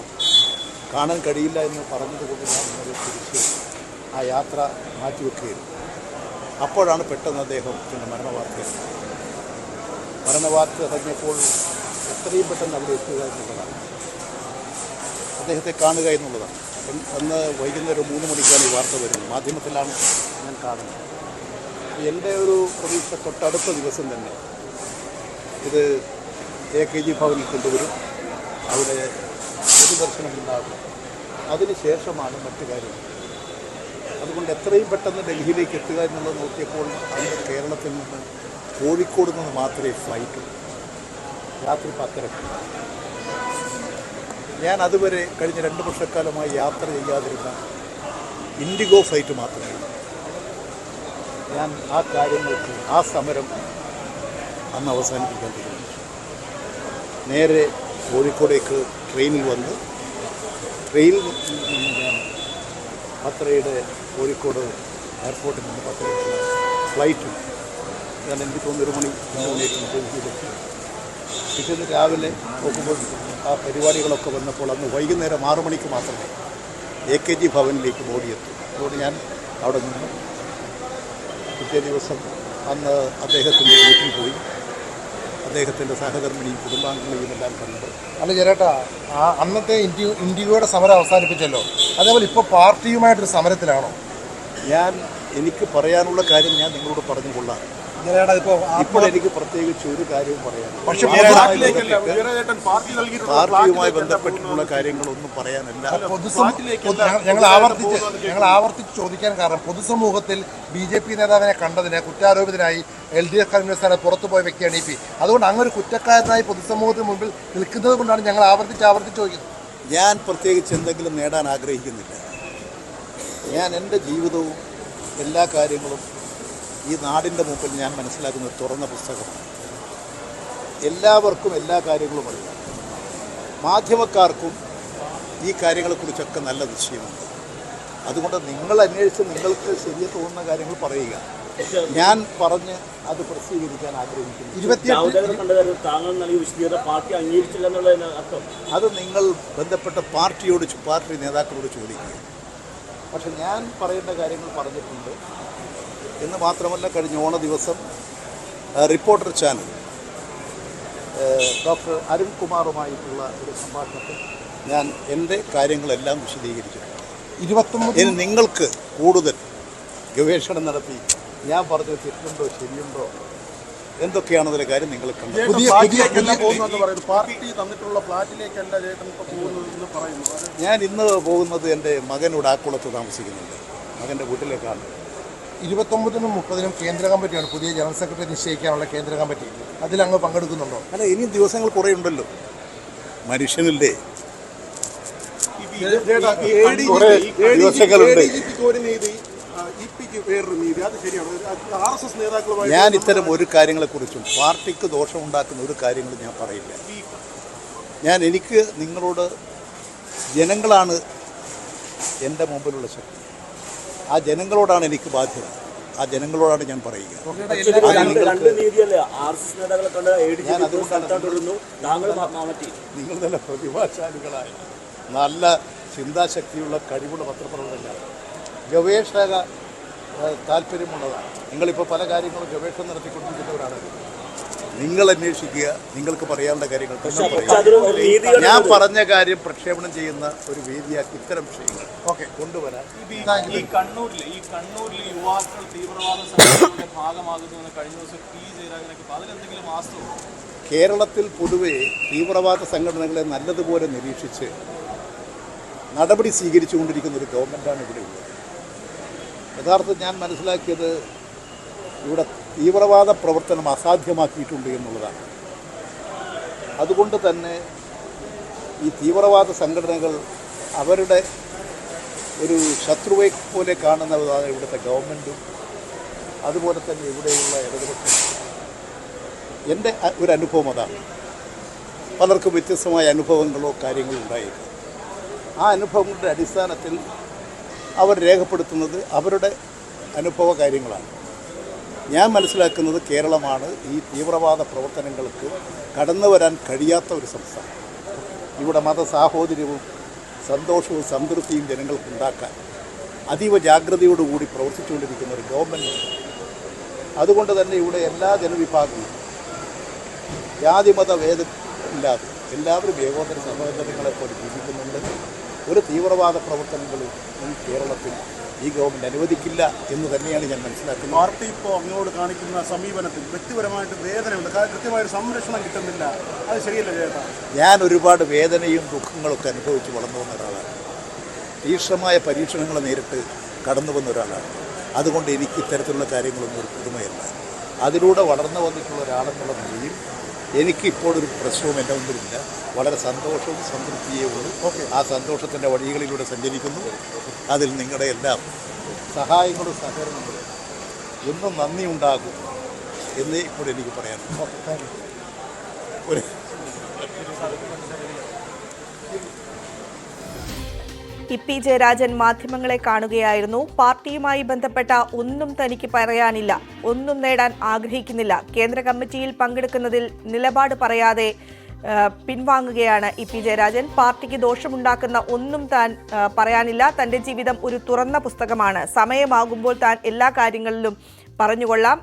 [SPEAKER 7] കാണാൻ കഴിയില്ല എന്ന് പറഞ്ഞതുകൊണ്ട് ഞാൻ ഇന്നലെ തിരിച്ച് ആ യാത്ര മാറ്റിവെക്കുകയായിരുന്നു. അപ്പോഴാണ് പെട്ടെന്ന് അദ്ദേഹത്തിൻ്റെ മരണവാർത്ത അറിഞ്ഞപ്പോൾ എത്രയും പെട്ടെന്ന് അവിടെ എത്തുക എന്നുള്ളതാണ്, അദ്ദേഹത്തെ കാണുക എന്നുള്ളതാണ്. അന്ന് വൈകുന്നേരം 3 മണിക്കാണ് ഈ വാർത്ത വരുന്നത്, മാധ്യമത്തിലാണ് ഞാൻ കാണുന്നത്. എൻ്റെ ഒരു പ്രതീക്ഷ തൊട്ടടുത്ത ദിവസം തന്നെ ഇത് AKG ഭവനിൽ കൊണ്ടുവരും, അവിടെ പൊതുദർശനമുണ്ടാകും, അതിനുശേഷമാണ് മറ്റു കാര്യങ്ങൾ. അതുകൊണ്ട് എത്രയും പെട്ടെന്ന് ഡൽഹിയിലേക്ക് എത്തുക എന്നുള്ളത് നോക്കിയപ്പോൾ അന്ന് കേരളത്തിൽ നിന്ന് കോഴിക്കോട് നിന്ന് മാത്രമേ ഫ്ലൈറ്റുള്ളൂ, രാത്രി 10:30. ഞാൻ അതുവരെ കഴിഞ്ഞ 2 വർഷക്കാലമായി യാത്ര ചെയ്യാതിരുന്ന ഇൻഡിഗോ ഫ്ലൈറ്റ് മാത്രമേ ഉള്ളൂ. ഞാൻ ആ കാര്യങ്ങൾക്ക് ആ സമരം അന്ന് അവസാനിപ്പിക്കാൻ തീരുമാനിച്ചു. നേരെ കോഴിക്കോടേക്ക് ട്രെയിനിൽ വന്ന് ട്രെയിനിൽ നിന്ന് ഞാൻ പത്രയുടെ കോഴിക്കോട് എയർപോർട്ടിൽ നിന്ന് പത്രയുടെ ഫ്ലൈറ്റും ഞാൻ എനിക്ക് തോന്നുന്നു 1 മണി ഡൽഹിയിലെത്തി. പിറ്റേന്ന് രാവിലെ നോക്കുമ്പോൾ ആ പരിപാടികളൊക്കെ വന്നപ്പോൾ അന്ന് വൈകുന്നേരം 6 മണിക്ക് മാത്രമേ AKG ഭവനിലേക്ക് ഓടിയെത്തും. അതുകൊണ്ട് ഞാൻ അവിടെ നിന്ന് പിറ്റേ ദിവസം അന്ന് അദ്ദേഹത്തിൻ്റെ വീട്ടിൽ പോയി അദ്ദേഹത്തിൻ്റെ സഹധർമ്മിണിയും കുടുംബാംഗങ്ങളെയും എല്ലാം കണ്ടു.
[SPEAKER 8] അല്ല ചേട്ടാ, ആ അന്നത്തെ ഇൻഡിഗോയുടെ സമരം അവസാനിപ്പിച്ചല്ലോ, അതേപോലെ ഇപ്പോൾ പാർട്ടിയുമായിട്ടൊരു സമരത്തിലാണോ?
[SPEAKER 7] എനിക്ക് പറയാനുള്ള കാര്യം ഞാൻ നിങ്ങളോട് പറഞ്ഞു കൊള്ളാം. ഇപ്പോൾ എനിക്ക് പ്രത്യേകിച്ച് ഒരു കാര്യവും പറയാനില്ല.
[SPEAKER 8] പക്ഷേ
[SPEAKER 7] പാർട്ടിയുമായി ബന്ധപ്പെട്ടിട്ടുള്ള കാര്യങ്ങളൊന്നും പറയാനല്ല.
[SPEAKER 8] ഞങ്ങൾ ആവർത്തിച്ച് ചോദിക്കാൻ കാരണം പൊതുസമൂഹത്തിൽ BJP നേതാവിനെ കണ്ടതിന് കുറ്റാരോപിതനായി LDF കൺവീനർ പുറത്തുപോയ വ്യക്തിയാണ് EP. അതുകൊണ്ട് അങ്ങനെ ഒരു കുറ്റക്കാരനായി പൊതുസമൂഹത്തിന് മുമ്പിൽ നിൽക്കുന്നത് കൊണ്ടാണ് ഞങ്ങൾ ആവർത്തിച്ച് ചോദിക്കുന്നത്.
[SPEAKER 7] ഞാൻ പ്രത്യേകിച്ച് എന്തെങ്കിലും നേടാൻ ആഗ്രഹിക്കുന്നില്ല. ഞാൻ എൻ്റെ ജീവിതവും എല്ലാ കാര്യങ്ങളും ഈ നാടിൻ്റെ മുമ്പിൽ ഞാൻ മനസ്സിലാക്കുന്ന ഒരു തുറന്ന പുസ്തകമാണ്. എല്ലാവർക്കും എല്ലാ കാര്യങ്ങളും അറിയാം. മാധ്യമക്കാർക്കും ഈ കാര്യങ്ങളെക്കുറിച്ചൊക്കെ നല്ല നിശ്ചയമുണ്ട്. അതുകൊണ്ട് നിങ്ങൾ അന്വേഷിച്ച് നിങ്ങൾക്ക് ശരിയെ തോന്നുന്ന കാര്യങ്ങൾ പറയുക. ഞാൻ പറഞ്ഞ് അത് പ്രസിദ്ധീകരിക്കാൻ ആഗ്രഹിക്കുന്നു. അത് നിങ്ങൾ ബന്ധപ്പെട്ട പാർട്ടി നേതാക്കളോട് ചോദിക്കുക. പക്ഷെ ഞാൻ പറയേണ്ട കാര്യങ്ങൾ പറഞ്ഞിട്ടുണ്ട് എന്ന് മാത്രമല്ല, കഴിഞ്ഞ ഓണ ദിവസം റിപ്പോർട്ടർ ചാനൽ ഡോക്ടർ അരുൺകുമാറുമായിട്ടുള്ള ഒരു സംഭാഷണത്തിൽ ഞാൻ എൻ്റെ കാര്യങ്ങളെല്ലാം വിശദീകരിച്ചിട്ടുണ്ട്. ഇനി നിങ്ങൾക്ക് കൂടുതൽ ഗവേഷണം നടത്തി ഞാൻ പറഞ്ഞത് തെറ്റുണ്ടോ ശരിയുണ്ടോ എന്തൊക്കെയാണെന്നൊരു കാര്യം നിങ്ങൾ കണ്ടു. ഞാൻ ഇന്ന് പോകുന്നത് എൻ്റെ മകനോട് ആക്കുളത്ത് താമസിക്കുന്നുണ്ട്, മകൻ്റെ വീട്ടിലേക്കാണ്.
[SPEAKER 8] 29-നും 30-നും കേന്ദ്ര കമ്മിറ്റിയാണ് പുതിയ ജനറൽ സെക്രട്ടറി നിശ്ചയിക്കാനുള്ള കേന്ദ്ര കമ്മിറ്റി. അതിലങ്ങ് പങ്കെടുക്കുന്നുണ്ടോ?
[SPEAKER 7] അല്ല, ഇനിയും ദിവസങ്ങൾ കുറേ ഉണ്ടല്ലോ. മനുഷ്യനില്ലേ, ദിവസങ്ങളുണ്ട്. ഞാൻ ഇത്തരം ഒരു കാര്യങ്ങളെക്കുറിച്ചും പാർട്ടിക്ക് ദോഷമുണ്ടാക്കുന്ന ഒരു കാര്യങ്ങളും ഞാൻ പറയില്ല. എനിക്ക് നിങ്ങളോട് ജനങ്ങളാണ് എൻ്റെ മുമ്പിലുള്ള ശക്തി. ആ ജനങ്ങളോടാണ് എനിക്ക് ബാധ്യത. ആ ജനങ്ങളോടാണ് ഞാൻ പറയുക. നിങ്ങൾ നല്ല പ്രതിഭാശാലികളായ നല്ല ചിന്താശക്തിയുള്ള കഴിവുള്ള പത്രപ്രവർത്തകരാണ്, ഗവേഷക താല്പര്യമുള്ളതാണ്. നിങ്ങളിപ്പോൾ പല കാര്യങ്ങളും ഗവേഷണം നടത്തിക്കൊണ്ടിരിക്കുന്നവരാണ്. നിങ്ങൾ അന്വേഷിക്കുക, നിങ്ങൾക്ക് പറയാനുള്ള കാര്യങ്ങൾ ഞാൻ പറഞ്ഞ കാര്യം പ്രക്ഷേപണം ചെയ്യുന്ന ഒരു വേദിയാക്കി ഇത്തരം വിഷയങ്ങൾ കൊണ്ടുവരാൻ.
[SPEAKER 6] ഈ കണ്ണൂരിൽ യുവാക്കൾ തീവ്രവാദ സംഘടനയുടെ ഭാഗമാകുന്നുവെന്ന് കഴിഞ്ഞ ദിവസം അതിലെന്തെങ്കിലും വാസ്തവം?
[SPEAKER 7] കേരളത്തിൽ പൊതുവെ തീവ്രവാദ സംഘടനകളെ നല്ലതുപോലെ നിരീക്ഷിച്ച് നടപടി സ്വീകരിച്ചുകൊണ്ടിരിക്കുന്ന ഒരു ഗവൺമെൻറ്റാണ് ഇവിടെയുള്ളത്. യഥാർത്ഥത്തിൽ ഞാൻ മനസ്സിലാക്കിയത് ഇവിടെ തീവ്രവാദ പ്രവർത്തനം അസാധ്യമാക്കിയിട്ടുണ്ട് എന്നുള്ളതാണ്. അതുകൊണ്ട് തന്നെ ഈ തീവ്രവാദ സംഘടനകൾ അവരുടെ ഒരു ശത്രുവെ പോലെ കാണുന്നതാണ് ഇവിടുത്തെ ഗവൺമെൻറ്റും അതുപോലെ തന്നെ ഇവിടെയുള്ള ഇടതുപക്ഷം. എൻ്റെ ഒരു അനുഭവം അതാണ്. പലർക്കും വ്യത്യസ്തമായ അനുഭവങ്ങളോ കാര്യങ്ങളോ ഉണ്ടായേക്കും. ആ അനുഭവങ്ങളുടെ അടിസ്ഥാനത്തിൽ അവർ രേഖപ്പെടുത്തുന്നത് അവരുടെ അനുഭവ കാര്യങ്ങളാണ്. ഞാൻ മനസ്സിലാക്കുന്നത് കേരളമാണ് ഈ തീവ്രവാദ പ്രവർത്തനങ്ങൾക്ക് കടന്നു വരാൻ കഴിയാത്ത ഒരു സംസ്ഥാനം. ഇവിടെ മതസാഹോദര്യവും സന്തോഷവും സംതൃപ്തിയും ജനങ്ങൾക്കുണ്ടാക്കാൻ അതീവ ജാഗ്രതയോടുകൂടി പ്രവർത്തിച്ചുകൊണ്ടിരിക്കുന്ന ഒരു ഗവൺമെൻറ്. അതുകൊണ്ട് തന്നെ ഇവിടെ എല്ലാ ജനവിഭാഗവും ജാതിമത ഭേദമില്ലാതെ എല്ലാവരും ഏകോദര സഹോദരങ്ങളെപ്പോലെ ജീവിക്കുന്നുണ്ട്. ഒരു തീവ്രവാദ പ്രവർത്തനങ്ങളും കേരളത്തിൽ ഈ ഗവൺമെൻറ് അനുവദിക്കില്ല എന്ന് തന്നെയാണ് ഞാൻ മനസ്സിലാക്കുന്നത്.
[SPEAKER 9] പാർട്ടി ഇപ്പോൾ അങ്ങോട്ട് കാണിക്കുന്ന സമീപനത്തിൽ വ്യക്തിപരമായിട്ട് വേദനയുണ്ട്, കൃത്യമായൊരു സംരക്ഷണം കിട്ടുന്നില്ല. അത് ശരിയല്ല ചേട്ടാ?
[SPEAKER 7] ഞാൻ ഒരുപാട് വേദനയും ദുഃഖങ്ങളൊക്കെ അനുഭവിച്ച് വളർന്നു വന്ന ഒരാളാണ്. തീക്ഷ്ണമായ പരീക്ഷണങ്ങൾ നേരിട്ട് കടന്നു വന്ന ഒരാളാണ്. അതുകൊണ്ട് എനിക്ക് ഇത്തരത്തിലുള്ള കാര്യങ്ങളൊന്നും ഒരു പുതുമയല്ല. അതിലൂടെ വളർന്നു വന്നിട്ടുള്ള ഒരാളെന്നുള്ള നിലയിൽ എനിക്കിപ്പോഴൊരു പ്രശ്നവും എൻ്റെ മുമ്പിലില്ല. വളരെ സന്തോഷവും സംതൃപ്തിയേ ഉള്ളൂ. ആ സന്തോഷത്തിൻ്റെ വഴികളിലൂടെ സഞ്ചരിക്കുന്നു. അതിൽ നിങ്ങളുടെ എല്ലാം സഹായങ്ങളും സഹകരണങ്ങളും എന്നും നന്ദി ഉണ്ടാകും എന്നേ ഇപ്പോൾ എനിക്ക് പറയാനുള്ളൂ.
[SPEAKER 1] ഇ.പി. ജയരാജൻ മാധ്യമങ്ങളെ കാണുകയായിരുന്നു. പാർട്ടിയുമായി ബന്ധപ്പെട്ട ഒന്നും തനിക്ക് പറയാനില്ല, ഒന്നും നേടാൻ ആഗ്രഹിക്കുന്നില്ല. കേന്ദ്ര കമ്മിറ്റിയിൽ പങ്കെടുക്കുന്നതിൽ നിലപാട് പറയാതെ പിൻവാങ്ങുകയാണ് ഇ.പി. ജയരാജൻ. പാർട്ടിക്ക് ദോഷമുണ്ടാക്കുന്ന ഒന്നും താൻ പറയാനില്ല. തന്റെ ജീവിതം ഒരു തുറന്ന പുസ്തകമാണ്. സമയമാകുമ്പോൾ താൻ എല്ലാ കാര്യങ്ങളിലും പറഞ്ഞുകൊള്ളാം.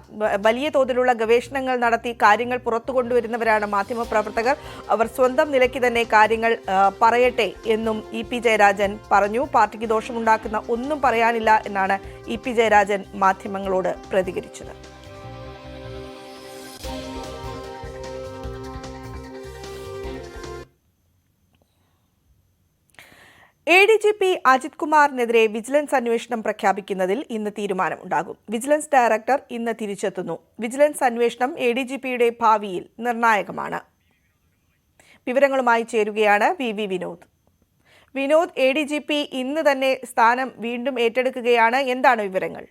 [SPEAKER 1] വലിയ തോതിലുള്ള ഗവേഷണങ്ങൾ നടത്തി കാര്യങ്ങൾ പുറത്തു കൊണ്ടുവരുന്നവരാണ് മാധ്യമപ്രവർത്തകർ. അവർ സ്വന്തം നിലയ്ക്ക് തന്നെ കാര്യങ്ങൾ പറയട്ടെ എന്നും ഇ.പി. ജയരാജൻ പറഞ്ഞു. പാർട്ടിക്ക് ദോഷമുണ്ടാക്കുന്ന ഒന്നും പറയാനില്ല എന്നാണ് ഇ.പി. ജയരാജൻ മാധ്യമങ്ങളോട് പ്രതികരിച്ചത്. ADGP അജിത് കുമാറിനെതിരെ വിജിലൻസ് അന്വേഷണം പ്രഖ്യാപിക്കുന്നതിൽ ഇന്ന് തീരുമാനമുണ്ടാകും. വിജിലൻസ് ഡയറക്ടർ ഇന്ന് തിരിച്ചെത്തുന്നു. വിജിലൻസ് അന്വേഷണം ADGPയുടെ ഭാവിയിൽ നിർണായകമാണ്. വിവരങ്ങളുമായി ചേരുകയാണ് വി വിനോദ്. വിനോദ്, ADGP ഇന്ന് തന്നെ സ്ഥാനം വീണ്ടും ഏറ്റെടുക്കുകയാണ്. എന്താണ് വിവരങ്ങൾ?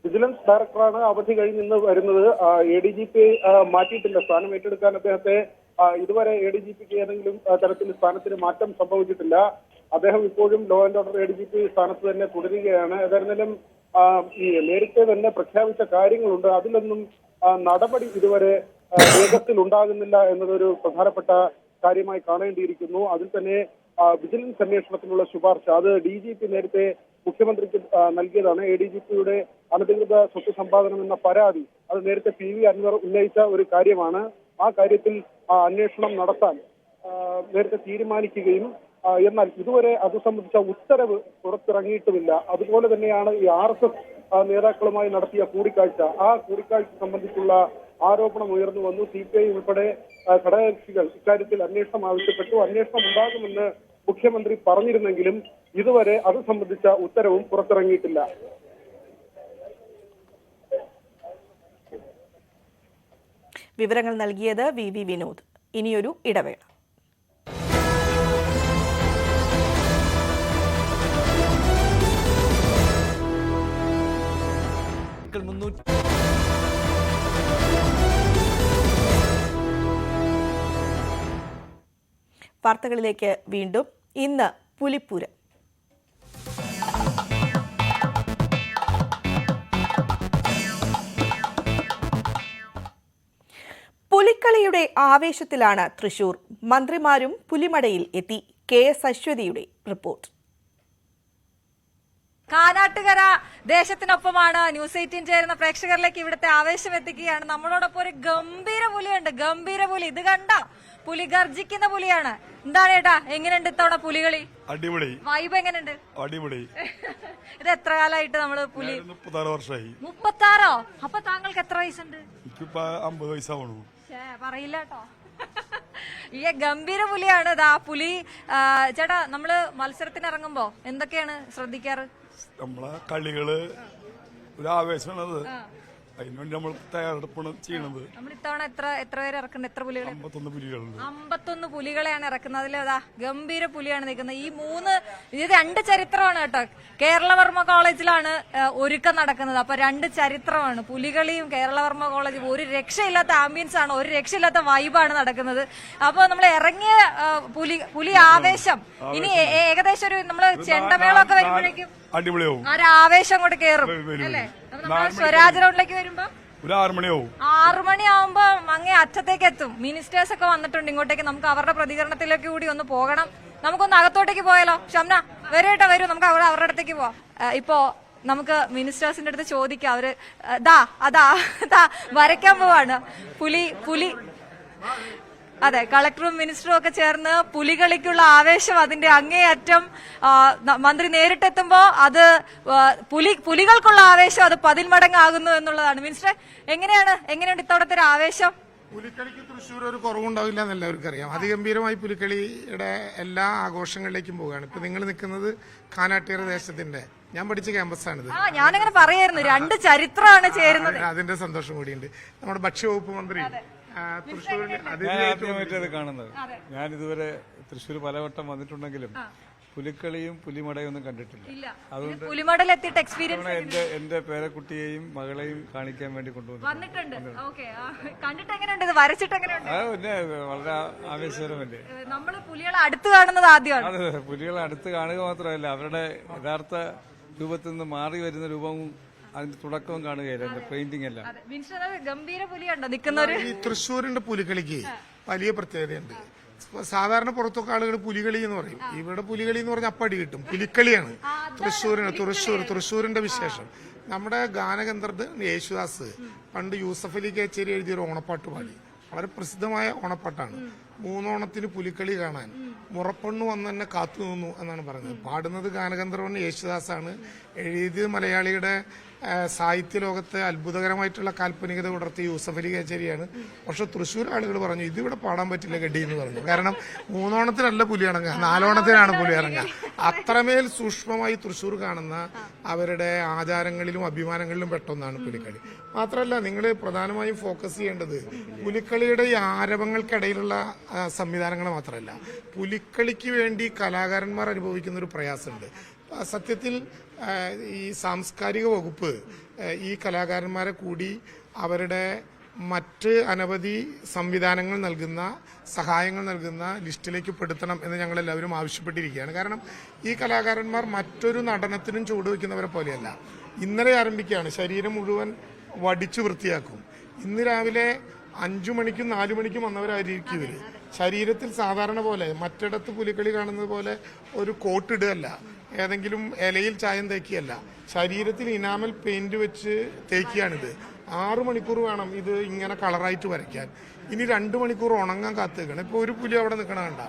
[SPEAKER 2] വിജിലൻസ് ഡയറക്ടറാണ് അവധി കഴിഞ്ഞ് ഇന്ന് വരുന്നത്. ADGP മാറ്റിയിട്ടില്ല. സ്ഥാനം ഏറ്റെടുക്കാൻ അദ്ദേഹത്തെ ഇതുവരെ ADGPക്ക് ഏതെങ്കിലും തരത്തിൽ സ്ഥാനത്തിന് മാറ്റം സംഭവിച്ചിട്ടില്ല. അദ്ദേഹം ഇപ്പോഴും ലോ ആൻഡ് ഓർഡർ ADGP സ്ഥാനത്ത് തന്നെ തുടരുകയാണ്. ഏതായിരുന്നാലും ഈ നേരത്തെ തന്നെ പ്രഖ്യാപിച്ച കാര്യങ്ങളുണ്ട്. അതിലൊന്നും നടപടി ഇതുവരെ വേഗത്തിൽ ഉണ്ടാകുന്നില്ല എന്നതൊരു പ്രധാനപ്പെട്ട കാര്യമായി കാണേണ്ടിയിരിക്കുന്നു. അതിൽ തന്നെ വിജിലൻസ് അന്വേഷണത്തിനുള്ള ശുപാർശ അത് DGP നേരത്തെ മുഖ്യമന്ത്രിക്ക് നൽകിയതാണ്. ADGPയുടെ അനധികൃത സ്വത്ത് സമ്പാദനം എന്ന പരാതി അത് നേരത്തെ PV അൻവർ ഉന്നയിച്ച ഒരു കാര്യമാണ്. ആ കാര്യത്തിൽ അന്വേഷണം നടത്താൻ നേരത്തെ തീരുമാനിക്കുകയും എന്നാൽ ഇതുവരെ അത് സംബന്ധിച്ച ഉത്തരവ് പുറത്തിറങ്ങിയിട്ടുമില്ല. അതുപോലെ തന്നെയാണ് ഈ RSS നേതാക്കളുമായി നടത്തിയ കൂടിക്കാഴ്ച. ആ കൂടിക്കാഴ്ച സംബന്ധിച്ചുള്ള ആരോപണം ഉയർന്നു വന്നു. CPI ഉൾപ്പെടെ ഘടകകക്ഷികൾ ഇക്കാര്യത്തിൽ അന്വേഷണം ആവശ്യപ്പെട്ടു. അന്വേഷണം ഉണ്ടാകുമെന്ന് മുഖ്യമന്ത്രി പറഞ്ഞിരുന്നെങ്കിലും ഇതുവരെ അത് സംബന്ധിച്ച ഉത്തരവും പുറത്തിറങ്ങിയിട്ടില്ല.
[SPEAKER 1] വിവരങ്ങൾ നൽകിയത് വി വിനോദ്. ഇനിയൊരു ഇടവേള. വാർത്തകളിലേക്ക് വീണ്ടും. ഇന്ന് പുലിപ്പൂരം. പുലിക്കളിയുടെ ആവേശത്തിലാണ് തൃശൂർ. മന്ത്രിമാരും പുലിമടയിൽ എത്തി. KS അശ്വതിയുടെ റിപ്പോർട്ട്.
[SPEAKER 10] കാനാട്ടുകര ദേശത്തിനൊപ്പമാണ്. ന്യൂസ് 18 ചേരുന്ന പ്രേക്ഷകരിലേക്ക് ഇവിടുത്തെ ആവേശം എത്തിക്കുകയാണ്. നമ്മളോടൊപ്പം ഒരു ഗംഭീര പുലിയുണ്ട്. ഗംഭീര പുലി. ഇത് കണ്ട പുലി ഗർജിക്കുന്ന പുലിയാണ്. എന്താണ് ഏട്ടാ, എങ്ങനെയുണ്ട് ഇത്തവണ പുലികളി?
[SPEAKER 11] അടിപൊളി.
[SPEAKER 10] വൈബ് എങ്ങനെയുണ്ട്?
[SPEAKER 11] അടിപൊളി.
[SPEAKER 10] ഇത് എത്ര കാലമായിട്ട് നമ്മള് പുലി?
[SPEAKER 11] 36 വർഷമായി.
[SPEAKER 10] 36? അപ്പൊ താങ്കൾക്ക് എത്ര വയസ്സുണ്ട്?
[SPEAKER 11] എനിക്കിപ്പോ 50 വയസ്സാവണു.
[SPEAKER 10] പറയില്ല കേട്ടോ. ഈ ഗംഭീര പുലിയാണ്. ഇതാ പുലി. ചേട്ടാ, നമ്മള് മത്സരത്തിന് ഇറങ്ങുമ്പോ എന്തൊക്കെയാണ് ശ്രദ്ധിക്കാറ്?
[SPEAKER 11] നമ്മളെ കളികള് ഒരു ആവേശമാണത്. അതിനുവേണ്ടി നമ്മൾ തയ്യാറെടുപ്പാണ് ചെയ്യണത്.
[SPEAKER 10] നമ്മൾ ഇത്തവണ എത്ര പേര് ഇറക്കുന്നത്? എത്ര പുലികൾ?
[SPEAKER 11] 51 പുലികളുണ്ട്.
[SPEAKER 10] 51 പുലികളെയാണ് ഇറക്കുന്നത്. അതിൽ ഗംഭീര പുലിയാണ് നിൽക്കുന്നത്. ഈ ഇത് 2 ചരിത്രമാണ് കേട്ടോ. കേരളവർമ്മ കോളേജിലാണ് ഒരുക്കം നടക്കുന്നത്. അപ്പൊ 2 ചരിത്രമാണ്. പുലികളിയും കേരളവർമ്മ കോളേജും. ഒരു രക്ഷയില്ലാത്ത ആംബിയൻസ് ആണ്, ഒരു രക്ഷയില്ലാത്ത വൈബാണ് നടക്കുന്നത്. അപ്പൊ നമ്മൾ ഇറങ്ങിയ പുലി ആവേശം. ഇനി ഏകദേശം ഒരു നമ്മള് ചെണ്ടമേളമൊക്കെ വരുമ്പോഴേക്കും
[SPEAKER 11] അടിപൊളിയാവും.
[SPEAKER 10] ആ ഒരു ആവേശം കൊണ്ട് കയറും അല്ലേ? സ്വരാജ് റൗണ്ടിലേക്ക് വരുമ്പോ
[SPEAKER 11] ഒരു 6 മണിയാവും.
[SPEAKER 10] 6 മണിയാവുമ്പോ അങ്ങേ അറ്റത്തേക്ക് എത്തും. മിനിസ്റ്റേഴ്സ് ഒക്കെ വന്നിട്ടുണ്ട് ഇങ്ങോട്ടേക്ക്. നമുക്ക് അവരുടെ പ്രതികരണത്തിലേക്ക് കൂടി ഒന്ന് പോകണം. നമുക്കൊന്ന് അകത്തോട്ടേക്ക് പോയാലോ? ഷംന വരൂ, നമുക്ക് അവരുടെ അടുത്തേക്ക് പോവാം. ഇപ്പോ നമുക്ക് മിനിസ്റ്റേഴ്സിന്റെ അടുത്ത് ചോദിക്കാം. അവര് അതാ വരയ്ക്കാൻ പോവാണ്. പുലി അതെ, കളക്ടറും മിനിസ്റ്ററും ഒക്കെ ചേർന്ന് പുലികളിക്കുള്ള ആവേശം അതിന്റെ അങ്ങേയറ്റം. മന്ത്രി നേരിട്ടെത്തുമ്പോ അത് പുലികൾക്കുള്ള ആവേശം അത് 10 മടങ്ങാകുന്നു എന്നുള്ളതാണ്. മിനിസ്റ്റർ, എങ്ങനെയുണ്ട് ഇത്തവണത്തെ ഒരു ആവേശം?
[SPEAKER 8] പുലിക്കളിക്ക് തൃശ്ശൂർ ഒരു കുറവുണ്ടാവില്ല എന്ന് എല്ലാവർക്കും അറിയാം. അതിഗംഭീരമായി പുലിക്കളിയുടെ എല്ലാ ആഘോഷങ്ങളിലേക്കും പോവുകയാണ്. ഇപ്പൊ നിങ്ങൾ നിൽക്കുന്നത് കാനാട്ടേറ് ദേശത്തിന്റെ, ഞാൻ പഠിച്ച ക്യാമ്പസാണിത്.
[SPEAKER 10] ഞാനിങ്ങനെ പറയായിരുന്നു, 2 ചരിത്രമാണ് ചേരുന്നത്.
[SPEAKER 8] അതിന്റെ സന്തോഷം കൂടിയുണ്ട്. നമ്മുടെ ഭക്ഷ്യവകുപ്പ് മന്ത്രി
[SPEAKER 11] ആദ്യമായിട്ടത് കാണുന്നത്. ഞാൻ ഇതുവരെ തൃശ്ശൂർ പലവട്ടം വന്നിട്ടുണ്ടെങ്കിലും പുലിക്കളിയും പുലിമടയും ഒന്നും കണ്ടിട്ടില്ല. അതുകൊണ്ട്
[SPEAKER 10] പുലിമടയിൽ എത്തിയിട്ട് എക്സ്പീരിയൻസ്
[SPEAKER 11] എന്റെ പേരക്കുട്ടിയെയും മകളെയും കാണിക്കാൻ വേണ്ടി
[SPEAKER 10] വന്നിട്ടുണ്ട്. കണ്ടിട്ട് എങ്ങനെയുണ്ട്? വരച്ചിട്ട് എങ്ങനെയുണ്ട്?
[SPEAKER 11] പിന്നെ വളരെ ആവേശകരമല്ലേ.
[SPEAKER 10] നമ്മള് പുലികളെ അടുത്ത് കാണുന്നത് ആദ്യമാണ്.
[SPEAKER 11] അതെ, പുലികളെ അടുത്ത് കാണുക മാത്രമല്ല, അവരുടെ യഥാർത്ഥ രൂപത്തിൽ നിന്ന് മാറി വരുന്ന രൂപവും അതിന്റെ തുടക്കവും കാണുകയല്ല, പെയിന്റിംഗ് എല്ലാം.
[SPEAKER 10] ഗംഭീര പുലിയുണ്ടോ നിൽക്കുന്നവര്?
[SPEAKER 8] ഈ തൃശ്ശൂരിന്റെ പുലികളിക്ക് വലിയ പ്രത്യേകതയുണ്ട്. സാധാരണ പുറത്തൊക്കെ ആളുകൾ പുലികളി എന്ന് പറയും. ഇവിടെ പുലികളി എന്ന് പറഞ്ഞാൽ അപ്പടി കിട്ടും. പുലിക്കളിയാണ് തൃശ്ശൂരിന്റെ വിശേഷം. നമ്മുടെ ഗാനഗന്ധർവ് യേശുദാസ് പണ്ട് യൂസഫ് അലി കേച്ചേരി എഴുതിയൊരു ഓണപ്പാട്ട് പാടി. വളരെ പ്രസിദ്ധമായ ഓണപ്പാട്ടാണ്. 3 ഓണത്തിന് പുലിക്കളി കാണാൻ മുറപ്പെണ്ണു വന്ന് തന്നെ കാത്തു നിന്നു എന്നാണ് പറയുന്നത്. പാടുന്നത് ഗാനഗന്ധർവൻ യേശുദാസാണ്. എഴുതിയത് മലയാളിയുടെ സാഹിത്യ ലോകത്തെ അത്ഭുതകരമായിട്ടുള്ള കാൽപ്പനികത ഉണർത്തിയ യൂസഫ് അലി കേച്ചേരിയാണ്. പക്ഷെ തൃശ്ശൂർ ആളുകൾ പറഞ്ഞു ഇതിവിടെ പാടാൻ പറ്റില്ല ഗഡി എന്ന് പറഞ്ഞു. കാരണം 3 ഓണത്തിനല്ല പുലി ഇറങ്ങുക, 4 ഓണത്തിനാണ് പുലി ഇറങ്ങുക. അത്രമേൽ സൂക്ഷ്മമായി തൃശ്ശൂർ കാണുന്ന അവരുടെ ആചാരങ്ങളിലും അഭിമാനങ്ങളിലും പെട്ടൊന്നാണ് പുലിക്കളി. മാത്രമല്ല, നിങ്ങൾ പ്രധാനമായും ഫോക്കസ് ചെയ്യേണ്ടത് പുലിക്കളിയുടെ ഈ ആരവങ്ങൾക്കിടയിലുള്ള സംവിധാനങ്ങൾ മാത്രമല്ല, പുലിക്കളിക്ക് വേണ്ടി കലാകാരന്മാർ അനുഭവിക്കുന്ന ഒരു പ്രയാസമുണ്ട്. സത്യത്തിൽ ഈ സാംസ്കാരിക വകുപ്പ് ഈ കലാകാരന്മാരെ കൂടി അവരുടെ മറ്റ് അനവധി സംവിധാനങ്ങൾ നൽകുന്ന, സഹായങ്ങൾ നൽകുന്ന ലിസ്റ്റിലേക്ക് പെടുത്തണം എന്ന് ഞങ്ങൾ എല്ലാവരും ആവശ്യപ്പെട്ടിരിക്കുകയാണ്. കാരണം ഈ കലാകാരന്മാർ മറ്റൊരു നടനത്തിനും ചുവടുവെക്കുന്നവരെ പോലെയല്ല. ഇന്നലെ ആരംഭിക്കുകയാണ്, ശരീരം മുഴുവൻ വടിച്ചു വൃത്തിയാക്കും. ഇന്ന് രാവിലെ 5 മണിക്കും 4 മണിക്കും വന്നവരായിരിക്കും ഇവര്. ശരീരത്തിൽ സാധാരണ പോലെ മറ്റിടത്ത് പുലിക്കളി കാണുന്നത് പോലെ ഒരു കോട്ടിടുകയല്ല, ഏതെങ്കിലും ഇലയിൽ ചായം തേക്കുകയല്ല, ശരീരത്തിൽ ഇനാമൽ പെയിന്റ് വെച്ച് തേക്കുകയാണിത്. 6 മണിക്കൂർ വേണം ഇത് ഇങ്ങനെ കളറായിട്ട് വരയ്ക്കാൻ. ഇനി 2 മണിക്കൂർ ഉണങ്ങാൻ കാത്തു നിൽക്കണം. ഇപ്പൊ ഒരു പുലി അവിടെ നിൽക്കണ കണ്ട,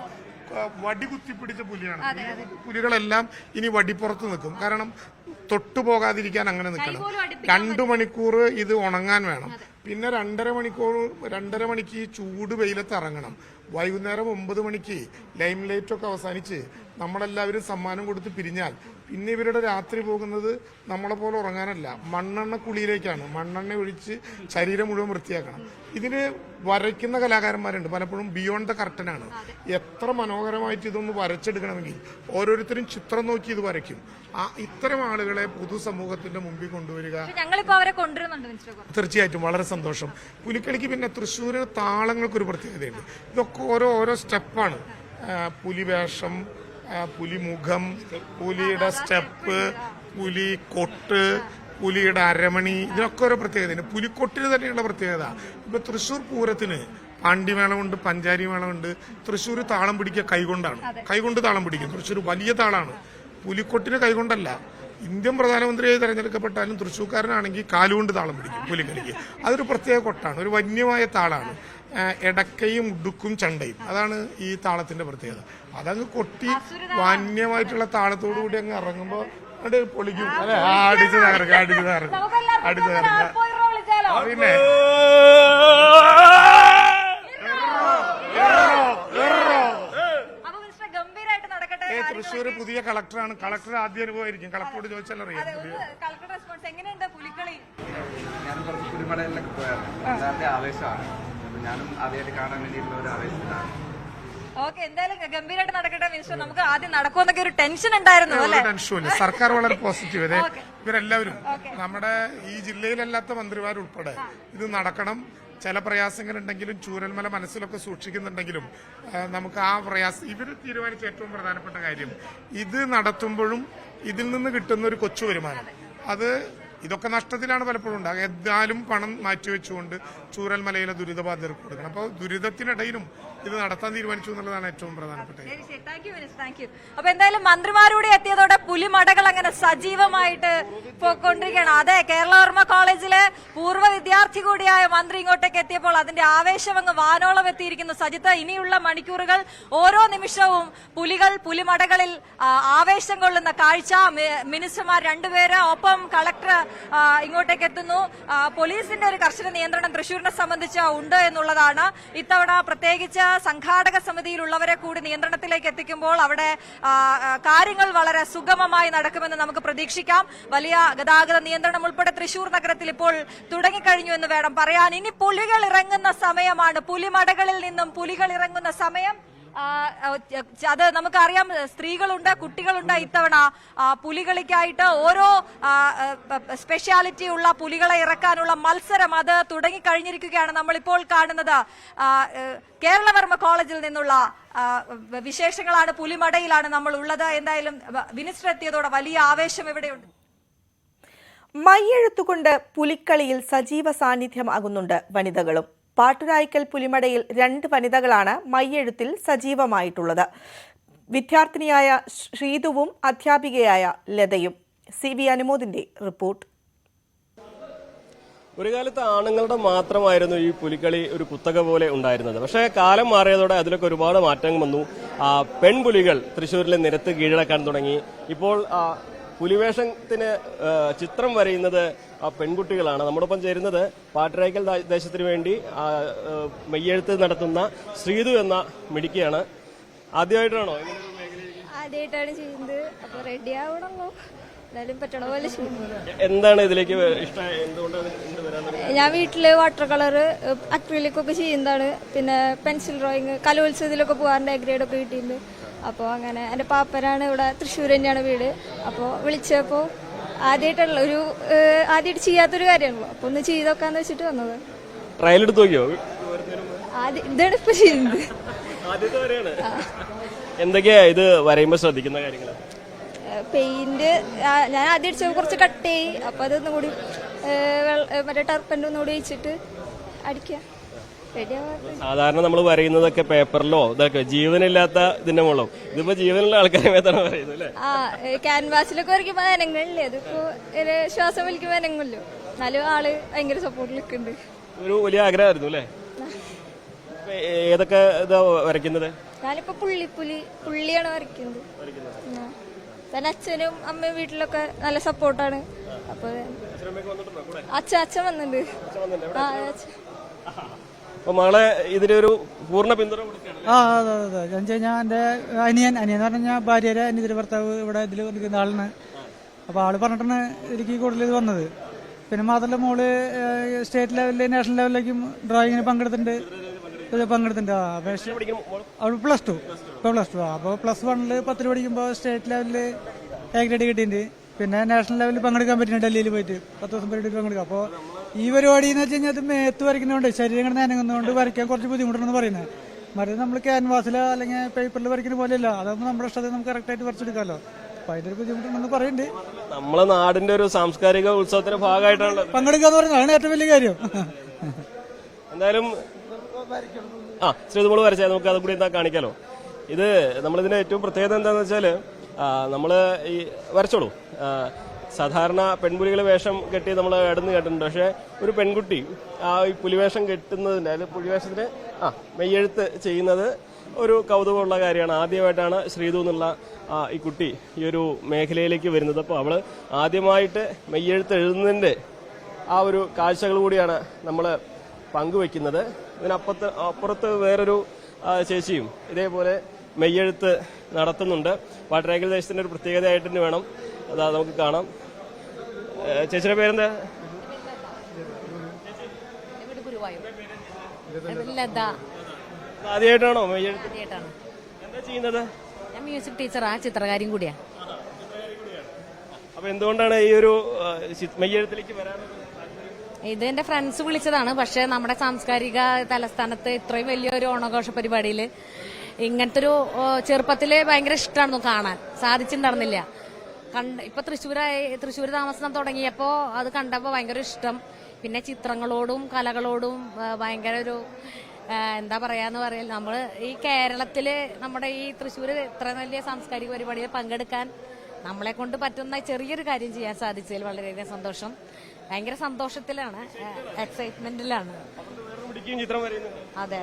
[SPEAKER 8] വടി കുത്തിപ്പിടിച്ച പുലിയാണ്. പുലികളെല്ലാം ഇനി വടിപ്പുറത്ത് നിൽക്കും. കാരണം തൊട്ടു പോകാതിരിക്കാൻ അങ്ങനെ നിൽക്കണം. 2 മണിക്കൂർ ഇത് ഉണങ്ങാൻ വേണം. പിന്നെ 2.5 മണിക്ക് ചൂട് വെയിലത്ത് ഇറങ്ങണം. വൈകുന്നേരം 9 മണിക്ക് ലൈം ലൈറ്റ് ഒക്കെ അവസാനിച്ച് നമ്മളെല്ലാവരും സമ്മാനം കൊടുത്ത് പിരിഞ്ഞാൽ പിന്നെ ഇവരുടെ രാത്രി പോകുന്നത് നമ്മളെ പോലെ ഉറങ്ങാനല്ല, മണ്ണെണ്ണ കുളിയിലേക്കാണ്. മണ്ണെണ്ണ ഒഴിച്ച് ശരീരം മുഴുവൻ വൃത്തിയാക്കണം. ഇതിന് വരയ്ക്കുന്ന കലാകാരന്മാരുണ്ട്, പലപ്പോഴും ബിയോണ്ട് ദ കർട്ടനാണ്. എത്ര മനോഹരമായിട്ട് ഇതൊന്ന് വരച്ചെടുക്കണമെങ്കിൽ ഓരോരുത്തരും ചിത്രം നോക്കി ഇത് വരയ്ക്കും. ഇത്തരം ആളുകളെ പൊതുസമൂഹത്തിന്റെ മുമ്പിൽ കൊണ്ടുവരിക തീർച്ചയായിട്ടും വളരെ സന്തോഷം. പുലിക്കളിക്ക് പിന്നെ തൃശ്ശൂര് താളങ്ങൾക്കൊരു പ്രത്യേകതയുണ്ട്. ഇതൊക്കെ ഓരോ സ്റ്റെപ്പാണ്. പുലിവേഷം, പുലിമുഖം, പുലിയുടെ സ്റ്റെപ്പ്, പുലി കൊട്ട്, പുലിയുടെ അരമണി, ഇതിനൊക്കെ ഓരോ പ്രത്യേകതയുണ്ട്. പുലിക്കൊട്ടിന് തന്നെയുള്ള പ്രത്യേകത. ഇപ്പൊ തൃശ്ശൂർ പൂരത്തിന് പാണ്ടിമേളമുണ്ട്, പഞ്ചാരി മേളമുണ്ട്. തൃശ്ശൂർ താളം പിടിക്കുക കൈകൊണ്ട് താളം പിടിക്കും. തൃശ്ശൂർ വലിയ താളാണ്. പുലിക്കൊട്ടിന് കൈകൊണ്ടല്ല. ഇന്ത്യൻ പ്രധാനമന്ത്രിയായി തെരഞ്ഞെടുക്കപ്പെട്ടാലും തൃശ്ശൂർക്കാരനാണെങ്കിൽ കാലുകൊണ്ട് താളം പിടിക്കും പുലിക്കളിക്ക്. അതൊരു പ്രത്യേക കൊട്ടാണ്, ഒരു വന്യമായ താളാണ്. എടക്കയും ഉടുക്കും ചണ്ടയും, അതാണ് ഈ താളത്തിന്റെ പ്രത്യേകത. അതങ്ങ് കൊട്ടി വന്യമായിട്ടുള്ള താളത്തോടു കൂടി അങ്ങ് ഇറങ്ങുമ്പോ അത് പൊളിക്കും. അല്ലെ, അടിച്ചു തകർക്ക. പിന്നെ തൃശ്ശൂര് പുതിയ കളക്ടറാണ്. കളക്ടർ ആദ്യ അനുഭവമായിരിക്കും. കളക്ടറോട് ചോദിച്ചാൽ അറിയാം.
[SPEAKER 6] ഞാനും കുറച്ച് പുലിമടയിലൊക്കെ പോയായിരുന്നു. ആവേശമാണ്. ഞാനും ആദ്യമായിട്ട് കാണാൻ വേണ്ടിയിട്ടുള്ള ഒരു ആവേശത്തിലാണ്.
[SPEAKER 10] ഓക്കെ, എന്തായാലും ഗംഭീരമായിട്ട് നടക്കട്ടെ മിനിസ്റ്റർ. നമുക്ക് ആദ്യം നടക്കുമെന്നൊക്കെ ഒരു ടെൻഷൻ ഉണ്ടായിരുന്നു അല്ലേ?
[SPEAKER 8] ടെൻഷനില്ല, സർക്കാർ വളരെ പോസിറ്റീവ്. ഇവരെല്ലാവരും നമ്മുടെ ഈ ജില്ലയിലല്ലാത്ത മന്ത്രിമാരുൾപ്പെടെ ഇത് നടക്കണം. ചില പ്രയാസങ്ങളുണ്ടെങ്കിലും ചൂരൽമല മനസ്സിലൊക്കെ സൂക്ഷിക്കുന്നുണ്ടെങ്കിലും നമുക്ക് ആ പ്രയാസം ഇവർ തീരുമാനിച്ച ഏറ്റവും പ്രധാനപ്പെട്ട കാര്യം ഇത് നടത്തുമ്പോഴും ഇതിൽ നിന്ന് കിട്ടുന്ന ഒരു കൊച്ചു വരുമാനം അത്
[SPEAKER 12] ഇതൊക്കെ നഷ്ടത്തിലാണ് പലപ്പോഴും ഉണ്ടാകുക. എന്നാലും പണം മാറ്റിവെച്ചുകൊണ്ട് ചൂരൽമലയിലെ ദുരിതബാധിതർക്ക് കൊടുക്കണം. അപ്പോൾ ദുരിതത്തിനിടയിലും ഇത് നടത്താൻ തീരുമാനിച്ചു എന്നുള്ളതാണ് ഏറ്റവും പ്രധാനപ്പെട്ടത്.
[SPEAKER 10] അപ്പൊ എന്തായാലും മന്ത്രിമാരൂടെ എത്തിയതോടെ പുലിമടകൾ അങ്ങനെ സജീവമായിട്ട് പോയിക്കൊണ്ടിരിക്കുകയാണ്. അതെ, കേരളവർമ്മ കോളേജിലെ പൂർവ്വ വിദ്യാർത്ഥി കൂടിയായ മന്ത്രി ഇങ്ങോട്ടേക്ക് എത്തിയപ്പോൾ അതിന്റെ ആവേശം അങ്ങ് വാനോളം എത്തിയിരിക്കുന്നു. സജിത്ത്, ഇനിയുള്ള മണിക്കൂറുകൾ ഓരോ നിമിഷവും പുലിമടകളിൽ ആവേശം കൊള്ളുന്ന കാഴ്ച. മിനിസ്റ്റർമാർ രണ്ടുപേര്, ഒപ്പം കളക്ടർ ഇങ്ങോട്ടേക്ക് എത്തുന്നു. പോലീസിന്റെ ഒരു കർശന നിയന്ത്രണം തൃശ്ശൂരിനെ സംബന്ധിച്ച് ഉണ്ട് എന്നുള്ളതാണ്. ഇത്തവണ പ്രത്യേകിച്ച് സംഘാടക സമിതിയിലുള്ളവരെ കൂടി നിയന്ത്രണത്തിലേക്ക് എത്തിക്കുമ്പോൾ അവിടെ കാര്യങ്ങൾ വളരെ സുഗമമായി നടക്കുമെന്ന് നമുക്ക് പ്രതീക്ഷിക്കാം. വലിയ ഗതാഗത നിയന്ത്രണം ഉൾപ്പെടെ തൃശ്ശൂർ നഗരത്തിൽ ഇപ്പോൾ തുടങ്ങിക്കഴിഞ്ഞു എന്ന് വേണം പറയാൻ. ഇനി പുലികൾ ഇറങ്ങുന്ന സമയമാണ്. പുലിമടകളിൽ നിന്നും പുലികൾ ഇറങ്ങുന്ന സമയം. അത് നമുക്കറിയാം, സ്ത്രീകളുണ്ട്, കുട്ടികളുണ്ട്. ഇത്തവണ പുലികളിക്കായിട്ട് ഓരോ സ്പെഷ്യാലിറ്റി ഉള്ള പുലികളെ ഇറക്കാനുള്ള മത്സരം അത് തുടങ്ങിക്കഴിഞ്ഞിരിക്കുകയാണ്. നമ്മളിപ്പോൾ കാണുന്നത് കേരളവർമ്മ കോളേജിൽ നിന്നുള്ള വിശേഷങ്ങളാണ്. പുലിമടയിലാണ് നമ്മൾ ഉള്ളത്. എന്തായാലും മിനിസ്റ്റർ എത്തിയതോടെ വലിയ ആവേശം ഇവിടെയുണ്ട്.
[SPEAKER 1] മയ്യെഴുത്തുകൊണ്ട് പുലിക്കളിയിൽ സജീവ സാന്നിധ്യമാകുന്നുണ്ട് വനിതകളും. പാട്ടുരായ്ക്കൽ പുലിമടയിൽ 2 വനിതകളാണ് മയ്യെഴുത്തിൽ സജീവമായിട്ടുള്ളത്. വിദ്യാർത്ഥിനിയായ ശ്രീതുവും അധ്യാപികയായ ലതയും. CV അനുമോദിന്റെ report.
[SPEAKER 13] ഒരു കാലത്ത് ആണുങ്ങളുടെ മാത്രമായിരുന്നു ഈ പുലിക്കളി ഒരു കുത്തക പോലെ ഉണ്ടായിരുന്നത്. പക്ഷേ കാലം മാറിയതോടെ അതിലൊക്കെ ഒരുപാട് മാറ്റങ്ങൾ വന്നു. പെൺപുലികൾ തൃശ്ശൂരിലെ നിരത്ത് കീഴടക്കാൻ തുടങ്ങി. ഇപ്പോൾ പുലിവേഷത്തിന് ചിത്രം വരയുന്നത് പെൺകുട്ടികളാണ്. നമ്മോടൊപ്പം ചേരുന്നത് പാട്ടുരായ്ക്കൽ ദേശത്തിന് വേണ്ടി മെയ്യെഴുത്ത് നടത്തുന്ന ശ്രീതു എന്ന മിടുക്കിയാണ്. ആദ്യമായിട്ടാണോ?
[SPEAKER 14] ആദ്യമായിട്ടാണ് ചെയ്യുന്നത്. അപ്പൊ റെഡി ആവണമല്ലോ, എന്തായാലും പറ്റണ പോലെ
[SPEAKER 13] എന്താണ് ഇതിലേക്ക് ഇഷ്ടം?
[SPEAKER 14] ഞാൻ വീട്ടില് വാട്ടർ കളറ്, അക്രിലിക്കൊക്കെ ചെയ്യുന്നതാണ്. പിന്നെ പെൻസിൽ ഡ്രോയിങ്, കലോത്സവത്തിലൊക്കെ പോകാറുണ്ട്. ഗ്രേഡ് ഒക്കെ കിട്ടിയിട്ടുണ്ട്. അപ്പോൾ അങ്ങനെ എൻ്റെ പാപ്പനാണ് ഇവിടെ, തൃശ്ശൂർ തന്നെയാണ് വീട്. അപ്പോൾ വിളിച്ചപ്പോൾ ആദ്യമായിട്ട് ചെയ്യാത്തൊരു കാര്യമാണല്ലോ, അപ്പൊ ഒന്ന് ചെയ്തൊക്കാന്ന് വെച്ചിട്ട് വന്നത്.
[SPEAKER 13] ട്രയൽ എടുത്ത് നോക്കിയോ?
[SPEAKER 14] ഇതാണ് ഇപ്പൊ ചെയ്യുന്നത്.
[SPEAKER 13] എന്തൊക്കെയാ ഇത് വരയുമ്പോ ശ്രദ്ധിക്കുന്ന കാര്യങ്ങൾ?
[SPEAKER 14] പെയിന്റ് ഞാൻ ആദ്യം അടിച്ചപ്പോൾ കുറച്ച് കട്ട് ചെയ്യും. അപ്പൊ അതൊന്നും കൂടി മറ്റേ ടർപ്പൻ്റെ ഒന്നുകൂടി വെച്ചിട്ട് അടിക്കുക.
[SPEAKER 13] സാധാരണ നമ്മൾ വരയുന്നതൊക്കെ പേപ്പറിലോ ഇതൊക്കെ ജീവനില്ലാത്ത ഇതിന്റെ മുകളിലും, ഇതിപ്പോ ജീവനുള്ള ആൾക്കാരെ മേത്താണ് പറയുന്നത് അല്ലേ?
[SPEAKER 14] ക്യാൻവാസിലൊക്കെ വരയ്ക്കുമ്പോ അനങ്ങളില്ലേ, അതിപ്പോ ശ്വാസം വലിക്കുമ്പോ അനങ്ങല്ലോ. എന്നാലും ആള് ഭയങ്കര സപ്പോർട്ട് നിൽക്കുന്നുണ്ട്.
[SPEAKER 13] ഒരു വലിയ ആഗ്രഹമായിരുന്നു അല്ലേ? ഏതൊക്കെ ഇതാ വരയ്ക്കുന്നത്?
[SPEAKER 14] ഞാനിപ്പോ പുള്ളിയാണ് വരയ്ക്കുന്നത്. തന്നെ അച്ഛനും അമ്മയും വീട്ടിലൊക്കെ നല്ല സപ്പോർട്ടാണ്. അപ്പൊ അച്ഛൻ വന്നിട്ടുണ്ട്.
[SPEAKER 13] അപ്പൊ മകളെ ഇതിനൊരു പൂർണ്ണ പിന്തുണ കൊടുക്കുകയാണ്.
[SPEAKER 15] അതെ. ഞാൻ എന്റെ അനിയൻ എന്ന് പറഞ്ഞാൽ ഭാര്യയുടെ അനിയത്തിന്റെ ഭർത്താവ് ഇവിടെ ഇതിൽ നിൽക്കുന്ന ആളാണ്. അപ്പൊ ആള് പറഞ്ഞിട്ടാണ് എനിക്ക് കൂടുതൽ ഇത് വന്നത്. പിന്നെ മാത്രമല്ല മോള് സ്റ്റേറ്റ് ലെവലിൽ നാഷണൽ ലെവലിലേക്കും ഡ്രോയിങ്ങിന് പങ്കെടുത്തിട്ടുണ്ട്. അവൾ +2 ഇപ്പോൾ +2. അപ്പോൾ +1 10 പഠിക്കുമ്പോൾ സ്റ്റേറ്റ് ലെവലിൽ A ഗ്രേഡ് കിട്ടിയിട്ടുണ്ട്. പിന്നെ നാഷണൽ ലെവലിൽ പങ്കെടുക്കാൻ പറ്റുന്നുണ്ട്, ഡൽഹിയിൽ പോയിട്ട് 10 ദിവസം പരിപാടി പങ്കെടുക്കാം. അപ്പോൾ ഈ പരിപാടി എന്ന് വെച്ച് കഴിഞ്ഞാൽ അത് മേത്ത് വരയ്ക്കുന്നതുകൊണ്ട് ശരീരം കിടന്ന് അനങ്ങുന്നതുകൊണ്ട് വരയ്ക്കാൻ കുറച്ച് ബുദ്ധിമുട്ടുണ്ടെന്ന് പറയുന്നത്. മറ്റേ നമ്മൾ ക്യാൻവാസിലോ അല്ലെങ്കിൽ പേപ്പറിൽ വരയ്ക്കുന്ന പോലെയല്ല, അതൊന്നും നമ്മുടെ ഇഷ്ടത്തിൽ നമുക്ക് കറക്റ്റായിട്ട് വരച്ചെടുക്കാമല്ലോ. അപ്പൊ അതിന്റെ ഒരു ബുദ്ധിമുട്ടുണ്ടെന്ന് പറയുന്നുണ്ട്.
[SPEAKER 13] നമ്മളെ നാടിന്റെ ഒരു സാംസ്കാരിക ഉത്സവത്തിന്റെ ഭാഗമായിട്ടാണ്
[SPEAKER 15] പങ്കെടുക്കാന്ന് പറയുന്നത്. അതാണ് ഏറ്റവും വലിയ കാര്യം.
[SPEAKER 13] എന്തായാലും ശ്രീതുമോള് വരച്ചാൽ നമുക്ക് അതും കൂടി എന്താ കാണിക്കാലോ. ഇത് നമ്മളിതിന്റെ ഏറ്റവും പ്രത്യേകത എന്താണെന്ന് വെച്ചാല് നമ്മള് ഈ വരച്ചോളൂ. സാധാരണ പെൺപുലികളെ വേഷം കെട്ടി നമ്മൾ ഇടന്ന് കേട്ടിട്ടുണ്ട്. പക്ഷെ ഒരു പെൺകുട്ടി ഈ പുലിവേഷം കെട്ടുന്നതിന്റെ അല്ലെങ്കിൽ പുലിവേഷത്തിന് മെയ്യെഴുത്ത് ചെയ്യുന്നത് ഒരു കൗതുകമുള്ള കാര്യമാണ്. ആദ്യമായിട്ടാണ് ശ്രീതു എന്നുള്ള ഈ കുട്ടി ഈ ഒരു മേഖലയിലേക്ക് വരുന്നത്. അപ്പോൾ അവള് ആദ്യമായിട്ട് മെയ്യെഴുത്ത് എഴുതുന്നതിന്റെ ആ ഒരു കാഴ്ചകൾ കൂടിയാണ് നമ്മൾ പങ്കുവെക്കുന്നത്. ഇതിനപ്പുറത്ത് വേറൊരു ചേച്ചിയും ഇതേപോലെ മെയ്യെഴുത്ത് നടത്തുന്നുണ്ട്. പാട്ടുരായ്ക്കൽ ദേശത്തിന്റെ ഒരു പ്രത്യേകതയായിട്ട് തന്നെ വേണം അതാ നമുക്ക് കാണാം. ചേച്ചിയുടെ പേരെന്താ? ആദ്യമായിട്ടാണോ മെയ്യെഴുത്ത്? എന്താ ചെയ്യുന്നത്?
[SPEAKER 16] ഞാൻ മ്യൂസിക് ടീച്ചറാ, ചിത്രകാരിയും കൂടിയാ.
[SPEAKER 13] അപ്പൊ എന്തുകൊണ്ടാണ് ഈ ഒരു മെയ്യെഴുത്തിലേക്ക് വരാനുള്ളത്?
[SPEAKER 16] ഇത് എന്റെ ഫ്രണ്ട്സ് വിളിച്ചതാണ്. പക്ഷെ നമ്മുടെ സാംസ്കാരിക തലസ്ഥാനത്ത് ഇത്രയും വലിയൊരു ഓണാഘോഷ പരിപാടിയിൽ ഇങ്ങനത്തെ ഒരു ചെറുപ്പത്തില് ഭയങ്കര ഇഷ്ടമാണെന്ന് കാണാൻ സാധിച്ചിട്ടുണ്ടായിരുന്നില്ല. ഇപ്പൊ തൃശ്ശൂർ താമസം തുടങ്ങിയപ്പോ അത് കണ്ടപ്പോൾ ഭയങ്കര ഇഷ്ടം. പിന്നെ ചിത്രങ്ങളോടും കലകളോടും ഭയങ്കര ഒരു എന്താ പറയാന്ന് പറയാൻ, നമ്മൾ ഈ കേരളത്തില് നമ്മുടെ ഈ തൃശ്ശൂർ ഇത്ര വലിയ സാംസ്കാരിക പരിപാടിയിൽ പങ്കെടുക്കാൻ നമ്മളെ കൊണ്ട് പറ്റുന്ന ചെറിയൊരു കാര്യം ചെയ്യാൻ സാധിച്ചതിൽ വളരെയധികം സന്തോഷം. ഭയങ്കര സന്തോഷത്തിലാണ്, എക്സൈറ്റ്മെന്റിലാണ്. അതെ,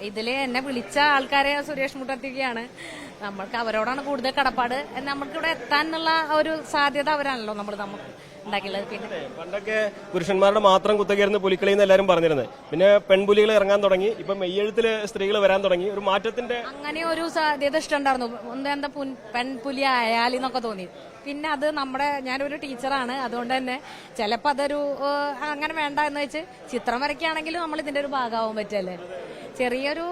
[SPEAKER 16] ഇതില് എന്നെ വിളിച്ച ആൾക്കാരെ സുരേഷ് മുട്ടത്തിക്കാണ്. നമ്മൾക്ക് അവരോടാണ് കൂടുതൽ കടപ്പാട്. നമ്മൾക്ക് ഇവിടെ എത്താനുള്ള ഒരു സാധ്യത അവരാണല്ലോ നമുക്ക് ഉണ്ടാക്കിയുള്ളത്. പിന്നെ
[SPEAKER 13] പണ്ടൊക്കെ പുരുഷന്മാരുടെ മാത്രം കുത്തകയായിരുന്നു പുലിക്കളി എന്ന് എല്ലാവരും പറഞ്ഞിരുന്നത്. പിന്നെ പെൺപുലികൾ ഇറങ്ങാൻ തുടങ്ങി, ഇപ്പൊ മെയ്യെഴുത്തില് സ്ത്രീകൾ വരാൻ തുടങ്ങി. ഒരു മാറ്റത്തിന്റെ
[SPEAKER 16] അങ്ങനെ ഒരു സാധ്യത ഇഷ്ടമുണ്ടായിരുന്നു. എന്താ പെൺപുലി ആയാലെന്നൊക്കെ തോന്നി. പിന്നെ അത് ഞാനൊരു ടീച്ചറാണ്, അതുകൊണ്ട് തന്നെ ചിലപ്പോൾ അതൊരു അങ്ങനെ വേണ്ട എന്ന് വെച്ച് ചിത്രം വരയ്ക്കുകയാണെങ്കിലും നമ്മൾ ഇതിന്റെ ഒരു ഭാഗമാവാൻ പറ്റല്ലേ. ചെറിയൊരു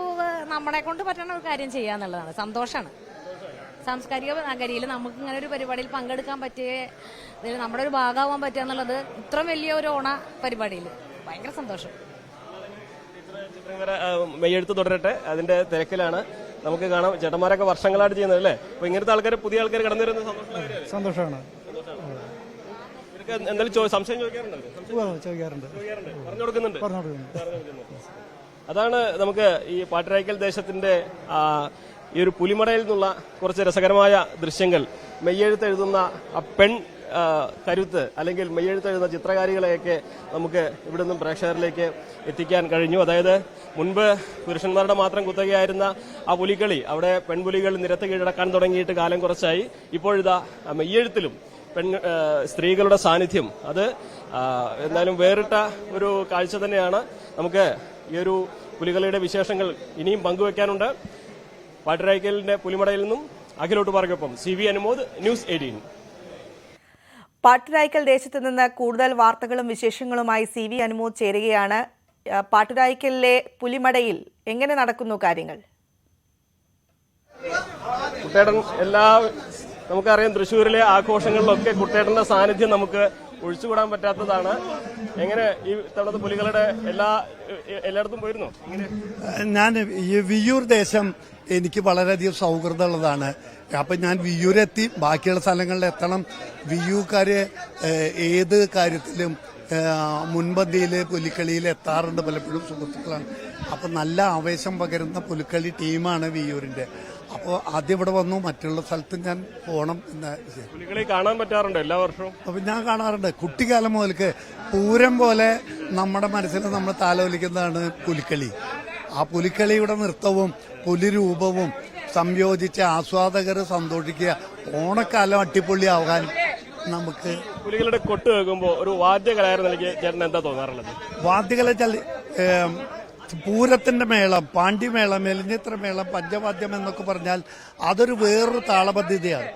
[SPEAKER 16] നമ്മളെ കൊണ്ട് പറ്റുന്ന ഒരു കാര്യം ചെയ്യാന്നുള്ളതാണ്. സന്തോഷമാണ്. സാംസ്കാരിക നഗരിയിൽ നമുക്ക് ഇങ്ങനെ ഒരു പരിപാടിയിൽ പങ്കെടുക്കാൻ പറ്റിയ, നമ്മുടെ ഒരു ഭാഗമാവാൻ പറ്റുക എന്നുള്ളത് ഇത്ര വലിയ ഒരു ഓണ പരിപാടിയിൽ ഭയങ്കര സന്തോഷം.
[SPEAKER 13] മെയ്യെഴുത്ത് തുടരട്ടെ, അതിന്റെ തിരക്കിലാണ്. നമുക്ക് കാണാം ചേട്ടന്മാരൊക്കെ വർഷങ്ങളായിട്ട് ചെയ്യുന്നത് അല്ലേ. അപ്പൊ ഇങ്ങനത്തെ ആൾക്കാർ, പുതിയ ആൾക്കാർ കടന്നു വരുന്നത്
[SPEAKER 15] സന്തോഷമാണ്.
[SPEAKER 13] എന്തായാലും സംശയം ചോദിക്കാറുണ്ട്, പറഞ്ഞു കൊടുക്കുന്നുണ്ട്. അതാണ് നമുക്ക് ഈ പാട്ടുരായ്ക്കൽ ദേശത്തിന്റെ ഈ ഒരു പുലിമടയിൽ നിന്നുള്ള കുറച്ച് രസകരമായ ദൃശ്യങ്ങൾ. മെയ്യെഴുത്ത് എഴുതുന്ന ആ പെൺ കരുത്ത് അല്ലെങ്കിൽ മെയ്യെഴുത്ത് എഴുതുന്ന ചിത്രകാരികളെയൊക്കെ നമുക്ക് ഇവിടെ നിന്നും പ്രേക്ഷകരിലേക്ക് എത്തിക്കാൻ കഴിഞ്ഞു. അതായത് മുൻപ് പുരുഷന്മാരുടെ മാത്രം കുത്തകയായിരുന്ന ആ പുലിക്കളി അവിടെ പെൺപുലികൾ നിരത്ത് കീഴടക്കാൻ തുടങ്ങിയിട്ട് കാലം കുറച്ചായി. ഇപ്പോഴിതാ മെയ്യെഴുത്തിലും സ്ത്രീകളുടെ സാന്നിധ്യം, അത് എന്തായാലും വേറിട്ട ഒരു കാഴ്ച തന്നെയാണ്. നമുക്ക് ഈ ഒരു പുലികളിയുടെ വിശേഷങ്ങൾ ഇനിയും പങ്കുവെക്കാനുണ്ട്. പാട്ടുരായ്ക്കലിന്റെ പുലിമടയിൽ നിന്നും അഖിലോട്ട് പാർക്കൊപ്പം CV അനുമോദ്, ന്യൂസ് 18.
[SPEAKER 1] പാട്ടുരായ്ക്കൽ ദേശത്ത് നിന്ന് കൂടുതൽ വാർത്തകളും വിശേഷങ്ങളുമായി CV അനുമോദ് ചേരുകയാണ്. പാട്ടുരായ്ക്കലിലെ പുലിമടയിൽ എങ്ങനെ നടക്കുന്നു കാര്യങ്ങൾ?
[SPEAKER 13] കുട്ടേട്ടൻ, നമുക്കറിയാം തൃശ്ശൂരിലെ ആഘോഷങ്ങളിലൊക്കെ കുട്ടേട്ടന്റെ സാന്നിധ്യം നമുക്ക് ഒഴിച്ചുകൂടാൻ പറ്റാത്തതാണ്. എങ്ങനെ ഈ തവണത്തെ പുലികളുടെ എല്ലായിടത്തും പോയിരുന്നു?
[SPEAKER 17] ഞാൻ ഈ വിയ്യൂർ ദേശം എനിക്ക് വളരെയധികം സൗഹൃദമുള്ളതാണ്. അപ്പം ഞാൻ വിയ്യൂരെത്തി, ബാക്കിയുള്ള സ്ഥലങ്ങളിൽ എത്തണം. വിയ്യൂക്കാര് ഏത് കാര്യത്തിലും മുൻപന്തിയിൽ പുലിക്കളിയിൽ എത്താറുണ്ട്, പലപ്പോഴും സുഹൃത്തുക്കളാണ്. അപ്പം നല്ല ആവേശം പകരുന്ന പുലിക്കളി ടീമാണ് വിയ്യൂരിന്റെ. അപ്പോൾ ആദ്യം ഇവിടെ വന്നു, മറ്റുള്ള സ്ഥലത്ത് ഞാൻ പോകണം എന്ന
[SPEAKER 13] പുലിക്കളി കാണാൻ പറ്റാറുണ്ട് എല്ലാ വർഷവും.
[SPEAKER 17] അപ്പം ഞാൻ കാണാറുണ്ട്. കുട്ടിക്കാലം മുതൽക്ക് പൂരം പോലെ നമ്മുടെ മനസ്സിൽ നമ്മൾ താലോലിക്കുന്നതാണ് പുലിക്കളി. ആ പുലിക്കളിയുടെ നൃത്തവും പുലിരൂപവും സംയോജിച്ച് ആസ്വാദകർ സന്തോഷിക്കുക. ഓണക്കാലം അട്ടിപ്പൊളിയാകാൻ നമുക്ക്.
[SPEAKER 13] പുലികളുടെ കൊട്ട് കേൾക്കുമ്പോൾ ഒരു വാദ്യകലാകാരൻ നിലയ്ക്ക് ചേട്ടൻ എന്താ തോന്നാറുള്ളത്?
[SPEAKER 17] വാദ്യകല പൂരത്തിന്റെ മേളം, പാണ്ഡിമേളം, മെലിഞ്ഞിത്ര മേളം, പഞ്ചവാദ്യം എന്നൊക്കെ പറഞ്ഞാൽ അതൊരു വേറൊരു താളപദ്ധതിയാണ്.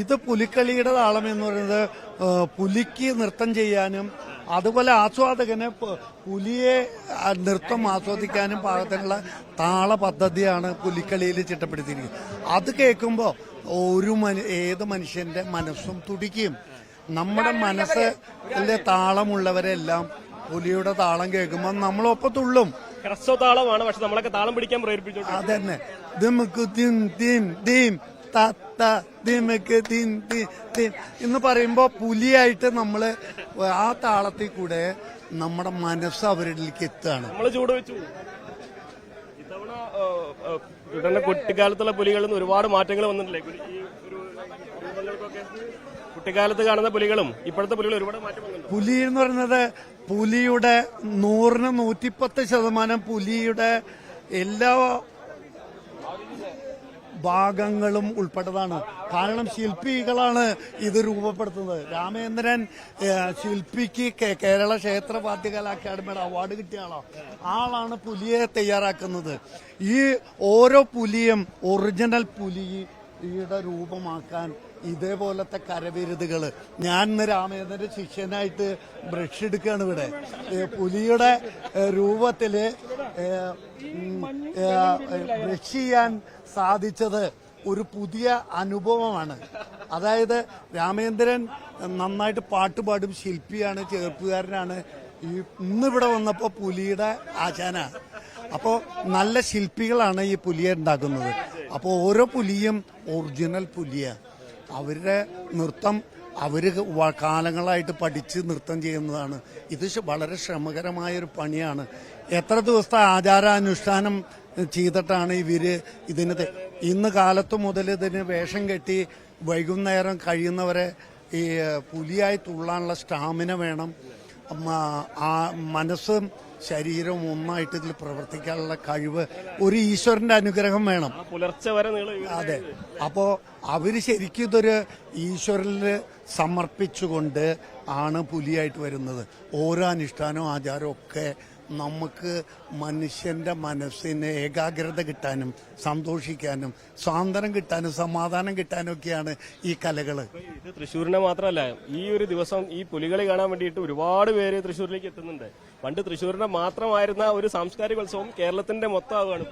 [SPEAKER 17] ഇത് പുലിക്കളിയുടെ താളം എന്ന് പറയുന്നത് പുലിക്ക് നൃത്തം ചെയ്യാനും അതുപോലെ ആസ്വാദകന് പുലിയെ നൃത്തം ആസ്വദിക്കാനും പാകത്തിനുള്ള താള പദ്ധതിയാണ് പുലിക്കളിയിൽ ചിട്ടപ്പെടുത്തിയിരിക്കുന്നത്. അത് കേൾക്കുമ്പോൾ ഏത് മനുഷ്യന്റെ മനസ്സും തുടിക്കും. നമ്മുടെ മനസ്സിലെ താളമുള്ളവരെല്ലാം പുലിയുടെ താളം കേൾക്കുമ്പോൾ നമ്മളൊപ്പം തുള്ളും.
[SPEAKER 13] താളമാണ്, പക്ഷെ നമ്മളൊക്കെ താളം പിടിക്കാൻ പ്രേരിപ്പിച്ചു.
[SPEAKER 17] അതന്നെ, ദിമുക്ക് ദിം ദിം ദിം തത്ത ദിമുക്ക് ദിം ദിം ദിം എന്ന് പറയുമ്പോ പുലിയായിട്ട് നമ്മള് ആ താളത്തിൽ കൂടെ നമ്മുടെ മനസ്സ് അവരിലേക്ക് എത്തുകയാണ്.
[SPEAKER 13] നമ്മള് ചൂട് വെച്ചു. ഇത്തവണ കുട്ടിക്കാലത്തുള്ള പുലികളിൽ നിന്ന് ഒരുപാട് മാറ്റങ്ങൾ വന്നിട്ടില്ലേ? കുട്ടിക്കാലത്ത് കാണുന്ന പുലികളും ഇപ്പോഴത്തെ പുലികളും ഒരുപാട് മാറ്റം വന്നിട്ടുണ്ട്.
[SPEAKER 17] പുലി എന്ന് പറയുന്നത് പുലിയുടെ 100-110% പുലിയുടെ എല്ലാ ഭാഗങ്ങളും ഉൾപ്പെട്ടതാണ്. കാരണം ശില്പികളാണ് ഇത് രൂപപ്പെടുത്തുന്നത്. രാമേന്ദ്രൻ ശില്പിക്ക് കേരള ക്ഷേത്ര വാദ്യകലാ അക്കാദമിയുടെ അവാർഡ് കിട്ടിയ ആളാണ് പുലിയെ തയ്യാറാക്കുന്നത്. ഈ ഓരോ പുലിയും ഒറിജിനൽ പുലിയുടെ രൂപമാക്കാൻ ഇതേപോലത്തെ കരവിരുതുകൾ. ഞാൻ ഇന്ന് രാമേന്ദ്രന്റെ ശിഷ്യനായിട്ട് ബ്രഷ് എടുക്കുകയാണ് ഇവിടെ. പുലിയുടെ രൂപത്തില് ബ്രഷ് ചെയ്യാൻ സാധിച്ചത് ഒരു പുതിയ അനുഭവമാണ്. അതായത് രാമേന്ദ്രൻ നന്നായിട്ട് പാട്ടുപാടും, ശില്പിയാണ്, ചേർപ്പുകാരനാണ്. ഇന്നിവിടെ വന്നപ്പോൾ പുലിയുടെ ആശാനാണ്. അപ്പോൾ നല്ല ശില്പികളാണ് ഈ പുലിയെ ഉണ്ടാക്കുന്നത്. അപ്പോൾ ഓരോ പുലിയും ഒറിജിനൽ പുലിയാണ്. അവരുടെ നൃത്തം അവർ കാലങ്ങളായിട്ട് പഠിച്ച് നൃത്തം ചെയ്യുന്നതാണ്. ഇത് വളരെ ശ്രമകരമായൊരു പണിയാണ്. എത്ര ദിവസത്തെ ആചാരാനുഷ്ഠാനം ചെയ്തിട്ടാണ് ഇതിന് ഇന്ന് കാലത്ത് മുതൽ ഇതിന് വേഷം കെട്ടി വൈകുന്നേരം കഴിയുന്നവരെ ഈ പുലിയായി തുള്ളാനുള്ള സ്റ്റാമിന വേണം. ആ മനസ്സും ശരീരവും ഒന്നായിട്ട് ഇതിൽ പ്രവർത്തിക്കാനുള്ള കഴിവ് ഒരു ഈശ്വരന്റെ അനുഗ്രഹം വേണം.
[SPEAKER 13] പുലർച്ചെ വരെ
[SPEAKER 17] അതെ. അപ്പോ അവര് ശരിക്കും ഇതൊരു ഈശ്വരന് സമർപ്പിച്ചുകൊണ്ട് ആണ് പുലിയായിട്ട് വരുന്നത്. ഓരോ അനുഷ്ഠാനവും ആചാരവും ഒക്കെ നമുക്ക് മനുഷ്യന്റെ മനസ്സിന് ഏകാഗ്രത കിട്ടാനും സന്തോഷിക്കാനും സ്വാതന്ത്ര്യം കിട്ടാനും സമാധാനം കിട്ടാനും ഒക്കെയാണ് ഈ കലകള്.
[SPEAKER 13] ഇത് തൃശ്ശൂരിനെ മാത്രമല്ല, ഈ ഒരു ദിവസം ഈ പുലികളി കാണാൻ വേണ്ടിയിട്ട് ഒരുപാട് പേര് തൃശ്ശൂരിലേക്ക് എത്തുന്നുണ്ട്. പണ്ട് തൃശ്ശൂരിന്റെ മാത്രമായിരുന്ന ഒരു സാംസ്കാരിക ഉത്സവം കേരളത്തിന്റെ മൊത്തമാവുകയാണ്.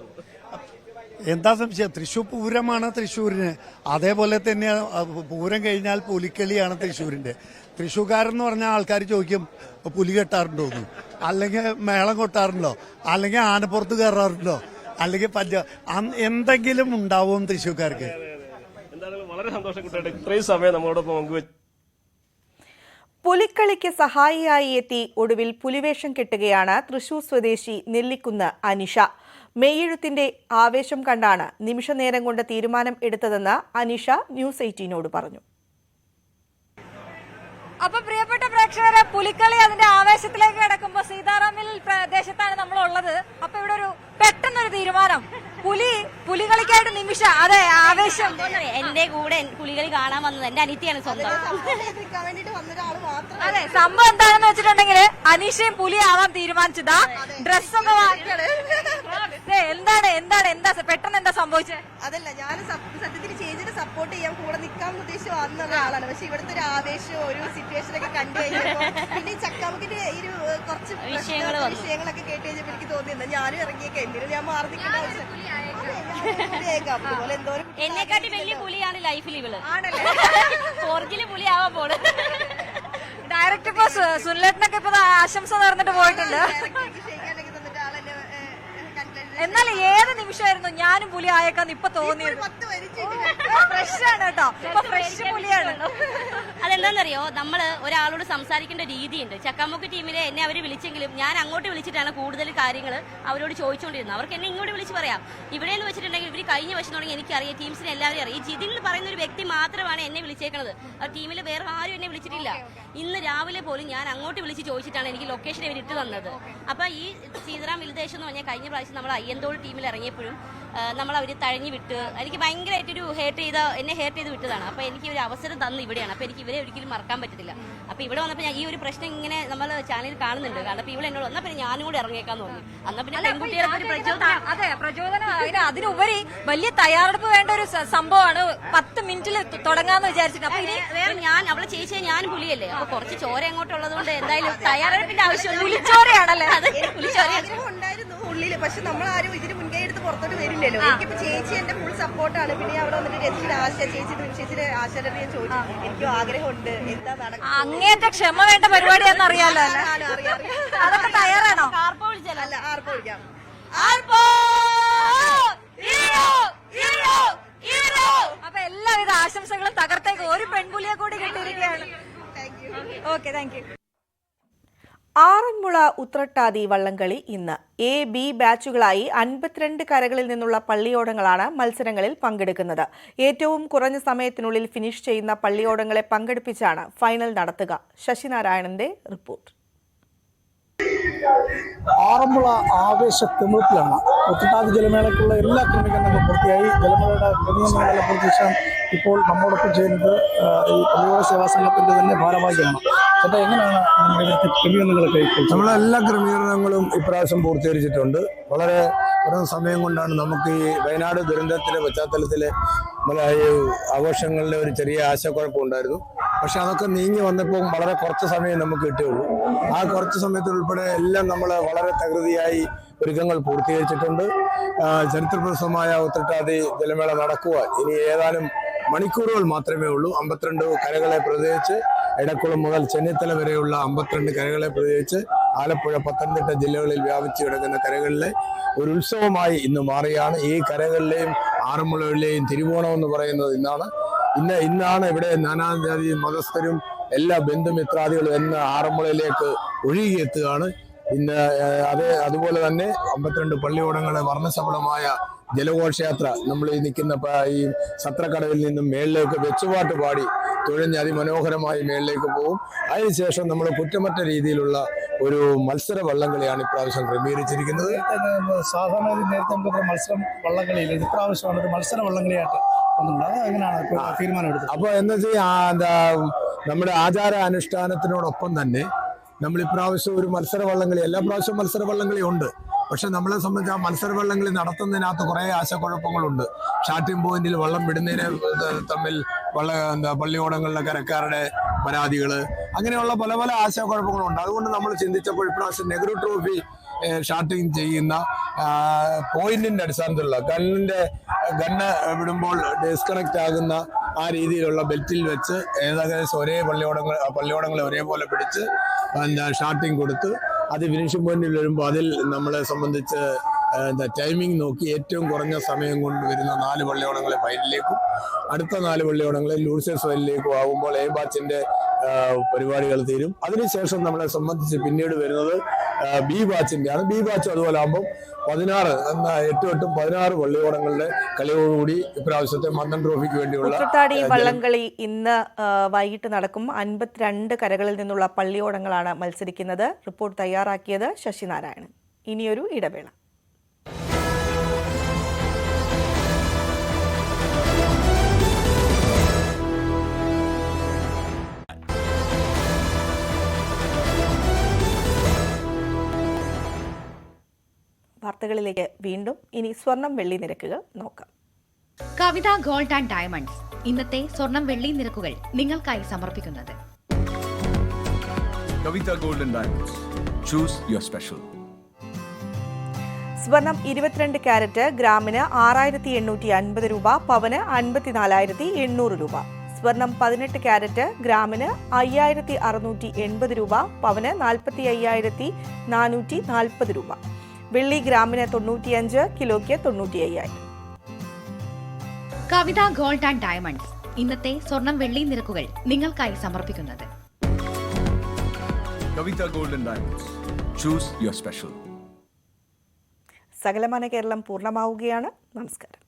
[SPEAKER 17] എന്താ സംശയം? തൃശ്ശൂർ പൂരമാണ് തൃശ്ശൂരിന്. അതേപോലെ തന്നെ പൂരം കഴിഞ്ഞാൽ പുലിക്കളിയാണ് തൃശ്ശൂരിന്റെ. തൃശ്ശൂർക്കാരെന്ന് പറഞ്ഞാൽ ആൾക്കാർ ചോദിക്കും പുലി കെട്ടാറുണ്ടോ എന്ന്, അല്ലെങ്കിൽ മേളം കൊട്ടാറുണ്ടോ, അല്ലെങ്കിൽ ആനപ്പുറത്ത് കയറാറുണ്ടോ, അല്ലെങ്കിൽ എന്തെങ്കിലും ഉണ്ടാവും തൃശ്ശൂർക്കാർക്ക്.
[SPEAKER 13] എന്തായാലും വളരെ സന്തോഷം കുട്ടികളുടെ ഇത്രയും സമയം നമ്മളോടൊപ്പം പങ്കുവെച്ചു.
[SPEAKER 1] പുലിക്കളിക്ക് സഹായിയായി എത്തി ഒടുവിൽ പുലിവേഷം കെട്ടുകയാണ് തൃശൂർ സ്വദേശി നെല്ലിക്കുന്ന് അനിഷ. മെയ്യെഴുത്തിന്റെ ആവേശം കണ്ടാണ് നിമിഷനേരം കൊണ്ട് തീരുമാനം എടുത്തതെന്ന് അനിഷ ന്യൂസ് 18നോട് പറഞ്ഞു.
[SPEAKER 10] അപ്പൊ പ്രിയപ്പെട്ട പ്രേക്ഷകരെ, പുലിക്കളി അതിന്റെ ആവേശത്തിലേക്ക് കിടക്കുമ്പോ സീതാറാമിൽ പ്രദേശത്താണ് നമ്മൾ ഉള്ളത്. അപ്പൊ ഇവിടെ ഒരു പെട്ടെന്നൊരു തീരുമാനം, പുലികളിക്കായിട്ട് നിമിഷ. അതെ, ആവേശം.
[SPEAKER 16] എന്റെ കൂടെ പുലികളി കാണാൻ വന്നത് എന്റെ അനിത്യയാണ് സ്വന്തം.
[SPEAKER 10] അതെ, സംഭവം എന്താണെന്ന് വെച്ചിട്ടുണ്ടെങ്കിൽ അനീഷയും പുലി ആവാൻ തീരുമാനിച്ചതാ. ഡ്രസ്സൊക്കെ എന്താ പെട്ടെന്ന് എന്താ സംഭവിച്ചത്?
[SPEAKER 18] അതല്ല, ഞാൻ സത്യത്തിൽ ചേച്ചിനെ സപ്പോർട്ട് ചെയ്യാൻ കൂടെ നിൽക്കാൻ ഉദ്ദേശിച്ച് വന്ന ഒരാളാണ്. പക്ഷെ ഇവിടുത്തെ ഒരു ആവേശം ഒരു സിറ്റുവേഷനൊക്കെ കണ്ടു കഴിഞ്ഞപ്പോ പിന്നെ ഈ ചക്കാമുക്കിന്റെ ഒരു കുറച്ച് വിഷയങ്ങളൊക്കെ കേട്ട് കഴിഞ്ഞപ്പോ എനിക്ക് തോന്നിയത് ഞാനും ഇറങ്ങിയേക്കാം, എന്തിനും ഞാൻ മാറി നിൽക്കേണ്ട ആവശ്യം.
[SPEAKER 16] എന്നെക്കാട്ടി വലിയ പുലിയാണ് ലൈഫിൽ ഇവള്. ഫോർക്കില് പുലിയാവാൻ പോണ്.
[SPEAKER 10] ഡയറക്റ്റ് ഇപ്പൊ സുനിലേട്ടനൊക്കെ ഇപ്പൊ ആശംസ നേർന്നിട്ട് പോയിട്ടുണ്ട്. എന്നാൽ ഏത് നിമിഷമായിരുന്നു ഞാനും പുലി ആയേക്കാന്ന് ഇപ്പൊ തോന്നിയത്? ഫ്രഷാണ് കേട്ടോ, ഇപ്പൊ ഫ്രഷ് പുലിയാണ്.
[SPEAKER 16] അതെന്താണെന്നറിയോ, നമ്മള് ഒരാളോട് സംസാരിക്കേണ്ട രീതിയുണ്ട്. ചക്കാമുക്ക് ടീമിലെ എന്നെ അവര് വിളിച്ചെങ്കിലും ഞാൻ അങ്ങോട്ട് വിളിച്ചിട്ടാണ് കൂടുതൽ കാര്യങ്ങൾ അവരോട് ചോദിച്ചുകൊണ്ടിരുന്നത്. അവർക്ക് എന്നെ ഇങ്ങോട്ട് വിളിച്ച് പറയാം. ഇവിടെ എന്ന് വെച്ചിട്ടുണ്ടെങ്കിൽ ഇവര് കഴിഞ്ഞ വർഷം തുടങ്ങി എനിക്കറിയാം, ടീംസിനെ എല്ലാവരും അറിയാം. ഈ ജിതിൻ പറയുന്ന ഒരു വ്യക്തി മാത്രമാണ് എന്നെ വിളിച്ചേക്കുന്നത്. ആ ടീമിൽ വേറെ ആരും എന്നെ വിളിച്ചിട്ടില്ല. ഇന്ന് രാവിലെ പോലും ഞാൻ അങ്ങോട്ട് വിളിച്ച് ചോദിച്ചിട്ടാണ് എനിക്ക് ലൊക്കേഷൻ ഇവർ ഇട്ട് തന്നത്. അപ്പൊ ഈ സീതാറാം വിൽദേശം എന്ന് പറഞ്ഞാൽ കഴിഞ്ഞ പ്രാവശ്യം നമ്മൾ അയ്യന്തോൾ ടീമിൽ ഇറങ്ങിയപ്പോഴും നമ്മൾ അവർ തഴഞ്ഞു വിട്ട് എനിക്ക് ഭയങ്കരമായിട്ടൊരു എന്നെ ഹേർട്ട് ചെയ്ത് വിട്ടതാണ്. അപ്പൊ എനിക്ക് ഒരു അവസരം തന്നു ഇവിടെയാണ്. അപ്പൊ എനിക്ക് ഇവരെ ഒരിക്കലും മറക്കാൻ പറ്റത്തില്ല. അപ്പൊ ഇവിടെ വന്നപ്പോൾ ഞാൻ ഈ ഒരു പ്രശ്നം ഇങ്ങനെ നമ്മൾ ചാനലിൽ കാണുന്നുണ്ട്. കാരണം അപ്പൊ ഇവിടെ എന്നോട് വന്നാൽ പിന്നെ ഞാനും കൂടെ ഇറങ്ങിയേക്കാന്ന് പറഞ്ഞു. അന്നാ പിന്നെ പെൺകുട്ടികളെ പ്രചോദനം.
[SPEAKER 10] അതെ, പ്രചോദനം. അതിനുപരി വലിയ തയ്യാറെടുപ്പ് വേണ്ട ഒരു സംഭവമാണ്. 10 മിനിറ്റിൽ തുടങ്ങാന്ന് വിചാരിച്ചിട്ട്. അപ്പൊ
[SPEAKER 16] വേറെ ഞാൻ അവളെ ചേച്ചിയെ ഞാൻ പുലിയല്ലേ, അപ്പൊ കുറച്ച് ചോര അങ്ങോട്ടുള്ളത് കൊണ്ട് എന്തായാലും തയ്യാറെടുപ്പിന്റെ ആവശ്യം.
[SPEAKER 10] പുലിച്ചോരയാണല്ലേ?
[SPEAKER 18] ഉണ്ടായിരുന്നു ഉള്ളില്, പക്ഷെ നമ്മളാരും ഇതിന് മുൻകൈ എടുത്ത് പുറത്തോട്ട് വരില്ലല്ലോ. എനിക്കിപ്പോ ചേച്ചി എന്റെ ഫുൾ സപ്പോർട്ടാണ്. പിന്നെ അവിടെ വന്നിട്ട് ചേച്ചിയുടെ ആശയുടെ ഞാൻ ചോദിച്ചു, എനിക്കും ആഗ്രഹമുണ്ട്, എന്താ നടക്കുന്നത്.
[SPEAKER 10] അങ്ങേറ്റ ക്ഷമ വേണ്ട പരിപാടിയാണെന്ന് അറിയാലോ. അതൊക്കെ തയ്യാറാണോ?
[SPEAKER 18] അല്ല, ആർപ്പോ വിളിക്കാം.
[SPEAKER 10] അപ്പൊ എല്ലാവിധ ആശംസകളും തകർത്തേക്ക് ഒരു പെൺപുലിയെ കൂടി കിട്ടിയിരിക്കുകയാണ്. Okay, thank you.
[SPEAKER 1] Aranmula Uthrattathi Vallamkali ഇന്ന്. A, B ബാച്ചുകളായി 52 കരകളിൽ നിന്നുള്ള പള്ളിയോടങ്ങളാണ് മത്സരങ്ങളിൽ പങ്കെടുക്കുന്നത്. ഏറ്റവും കുറഞ്ഞ സമയത്തിനുള്ളിൽ ഫിനിഷ് ചെയ്യുന്ന പള്ളിയോടങ്ങളെ പങ്കെടുപ്പിച്ചാണ് ഫൈനൽ നടത്തുക. ശശിനാരായണന്റെ റിപ്പോർട്ട്.
[SPEAKER 19] ആറന്മുള ആവേശത്തിമിർപ്പിലാണ്. ഉത്രട്ടാതി ജലമേളയ്ക്കുള്ള എല്ലാ ക്രമീകരണങ്ങളും പൂർത്തിയായി. ജലമേളയുടെ ക്രമീകരണങ്ങളെല്ലാം പൂർത്തിയാൻ ഇപ്പോൾ നമ്മോടൊപ്പം ചെയ്യുന്നത് ഈ പള്ളിയോട സേവാ സംഘത്തിന്റെ തന്നെ ഭാരവാഹിയാണ്. ചേട്ടാ, എങ്ങനെയാണ് ക്രമീകരണങ്ങളൊക്കെ?
[SPEAKER 20] നമ്മളെല്ലാ ക്രമീകരണങ്ങളും ഇപ്രാവശ്യം പൂർത്തീകരിച്ചിട്ടുണ്ട്. വളരെ കുറഞ്ഞ സമയം കൊണ്ടാണ് നമുക്ക് ഈ വയനാട് ദുരന്തത്തിന്റെ പശ്ചാത്തലത്തിൽ ആഘോഷങ്ങളുടെ ഒരു ചെറിയ ആശയക്കുഴപ്പമുണ്ടായിരുന്നു. പക്ഷെ അതൊക്കെ നീങ്ങി വന്നപ്പോൾ വളരെ കുറച്ച് സമയം നമുക്ക് കിട്ടിയുള്ളൂ. ആ കുറച്ച് സമയത്തുൾപ്പെടെ എല്ലാം നമ്മൾ വളരെ തകൃതിയായി ഒരുക്കങ്ങൾ പൂർത്തീകരിച്ചിട്ടുണ്ട്. ചരിത്രപ്രസിദ്ധമായ ഉത്രട്ടാതി ജലമേള നടക്കുവാൻ ഇനി ഏതാനും മണിക്കൂറുകൾ മാത്രമേ ഉള്ളൂ. 52 കരകളെ പ്രതിനിധിച്ച് എടക്കുളം മുതൽ ചെന്നിത്തല വരെയുള്ള 52 കരകളെ പ്രതിനിധിച്ച് ആലപ്പുഴ, പത്തനംതിട്ട ജില്ലകളിൽ വ്യാപിച്ചു കിടക്കുന്ന കരകളിലെ ഒരു ഉത്സവമായി ഇന്ന് മാറിയാണ്. ഈ കരകളിലെയും ആറന്മുളയിലെയും തിരുവോണം എന്ന് പറയുന്നത് ഇന്നാണ്. ഇന്നാണ് ഇവിടെ നാനാജാതി മതസ്ഥരും എല്ലാ ബന്ധുമിത്രാദികളും എന്ന ആറന്മുളയിലേക്ക് ഒഴുകിയെത്തുകയാണ്. ഇന്ന് അതുപോലെ തന്നെ 52 പള്ളിയോടങ്ങളെ വർണ്ണശബളമായ ജലഘോഷയാത്ര നമ്മൾ ഈ നിൽക്കുന്ന ഈ സത്രക്കടവിൽ നിന്നും മേളിലേക്ക് വെച്ചുപാട്ട് പാടി തുഴഞ്ഞ് അതിമനോഹരമായി മേളിലേക്ക് പോകും. അതിനുശേഷം നമ്മൾ കുറ്റമറ്റ രീതിയിലുള്ള ഒരു മത്സര വള്ളംകളിയാണ് ഇപ്രാവശ്യം ക്രമീകരിച്ചിരിക്കുന്നത്.
[SPEAKER 19] സാധാരണ നേരത്തെ നമുക്ക് മത്സരം വള്ളംകളിയിൽ ഇപ്രാവശ്യമാണ് ഒരു മത്സര വള്ളംകളിയായിട്ട് തീരുമാനമെടുത്തത്.
[SPEAKER 20] അപ്പൊ എന്ന് വെച്ചാൽ നമ്മുടെ ആചാര അനുഷ്ഠാനത്തിനോടൊപ്പം തന്നെ നമ്മൾ ഇപ്രാവശ്യം ഒരു മത്സര വള്ളംകളി, എല്ലാ പ്രാവശ്യവും മത്സര വള്ളംകളി ഉണ്ട്. പക്ഷെ നമ്മളെ സംബന്ധിച്ച് ആ മത്സര വള്ളംകളി നടത്തുന്നതിനകത്ത് കുറേ ആശയക്കുഴപ്പങ്ങളുണ്ട്. സ്റ്റാർട്ടിംഗ് പോയിന്റിൽ വള്ളം വിടുന്നതിന് തമ്മിൽ പള്ളിയോടങ്ങളിലെ കരക്കാരുടെ പരാതികൾ, അങ്ങനെയുള്ള പല പല ആശയക്കുഴപ്പങ്ങളുണ്ട്. അതുകൊണ്ട് നമ്മൾ ചിന്തിച്ചപ്പോൾ ഇപ്രാവശ്യം നെഹ്റു ട്രോഫി സ്റ്റാർട്ടിങ് ചെയ്യുന്ന പോയിന്റിന്റെ അടിസ്ഥാനത്തിലുള്ള ഗണ്ണ് വിടുമ്പോൾ ഡിസ്കണക്ട് ആകുന്ന ആ രീതിയിലുള്ള ബെൽറ്റിൽ വെച്ച് ഏകദേശം ഒരേ പള്ളിയോടങ്ങളെ ഒരേപോലെ പിടിച്ച് സ്റ്റാർട്ടിങ് കൊടുത്ത് അത് ഫിനിഷിംഗ് പോയിന്റിൽ വരുമ്പോൾ അതിൽ നമ്മളെ സംബന്ധിച്ച് ടൈമിംഗ് നോക്കി ഏറ്റവും കുറഞ്ഞ സമയം കൊണ്ട് വരുന്ന 4 പള്ളിയോടങ്ങളെ ഫൈനലിലേക്കും അടുത്ത 4 പള്ളിയോടങ്ങളെ ലൂസേഴ്സ് ഫൈനലിലേക്കും ആകുമ്പോൾ എ ബാച്ചിന്റെ പരിപാടികൾ തീരും. അതിനുശേഷം നമ്മളെ സംബന്ധിച്ച് പിന്നീട് വരുന്നത് ബി ബാച്ചിന്റെയാണ്. ബി ബാച്ച് അതുപോലെ ആകുമ്പോൾ 16 പള്ളിയോടങ്ങളുടെ കളിയോടുകൂടി ഇപ്രാവശ്യത്തെ മന്ദൻ ട്രോഫിക്ക് വേണ്ടിയുള്ള
[SPEAKER 1] വള്ളംകളി ഇന്ന് വൈകിട്ട് നടക്കും. 52 കരകളിൽ നിന്നുള്ള പള്ളിയോടങ്ങളാണ് മത്സരിക്കുന്നത്. റിപ്പോർട്ട് തയ്യാറാക്കിയത് ശശിനാരായണൻ. ഇനിയൊരു ഇടവേള. വാർത്തകളിലേക്ക് വീണ്ടും. ഇനി സ്വർണം വെള്ളി നിരക്കുകൾ നോക്കാം.
[SPEAKER 21] കവിത ഗോൾഡ് ആൻഡ് ഡയമണ്ട്സ് ഇന്നത്തെ സ്വർണം വെള്ളി നിരക്കുകൾ നിങ്ങൾക്കായി സമർപ്പിക്കുന്നത്
[SPEAKER 22] Kavitha gold and diamonds. Choose your special.
[SPEAKER 1] സ്വർണം 22 ക്യാരറ്റ് ഗ്രാമിന് 6850 രൂപ, പവന് 54,800 രൂപ. സ്വർണം 18 ക്യാരറ്റ് ഗ്രാമിന് 5680 രൂപ, പവന് 45,440 രൂപ. വെള്ളി ഗ്രാമിന് 95, കിലോയ്ക്ക് 95,000.
[SPEAKER 21] കവിത ഗോൾഡ് ആൻഡ് ഡയമണ്ട്സ് ഇന്നത്തെ സ്വർണം വെള്ളി നിരക്കുകൾ നിങ്ങൾക്കായി സമർപ്പിക്കുന്നത്
[SPEAKER 22] Kavitha gold and diamonds. Choose your special.
[SPEAKER 1] സകലമാന കേരളം പൂർണ്ണമാവുകയാണ്. നമസ്കാരം.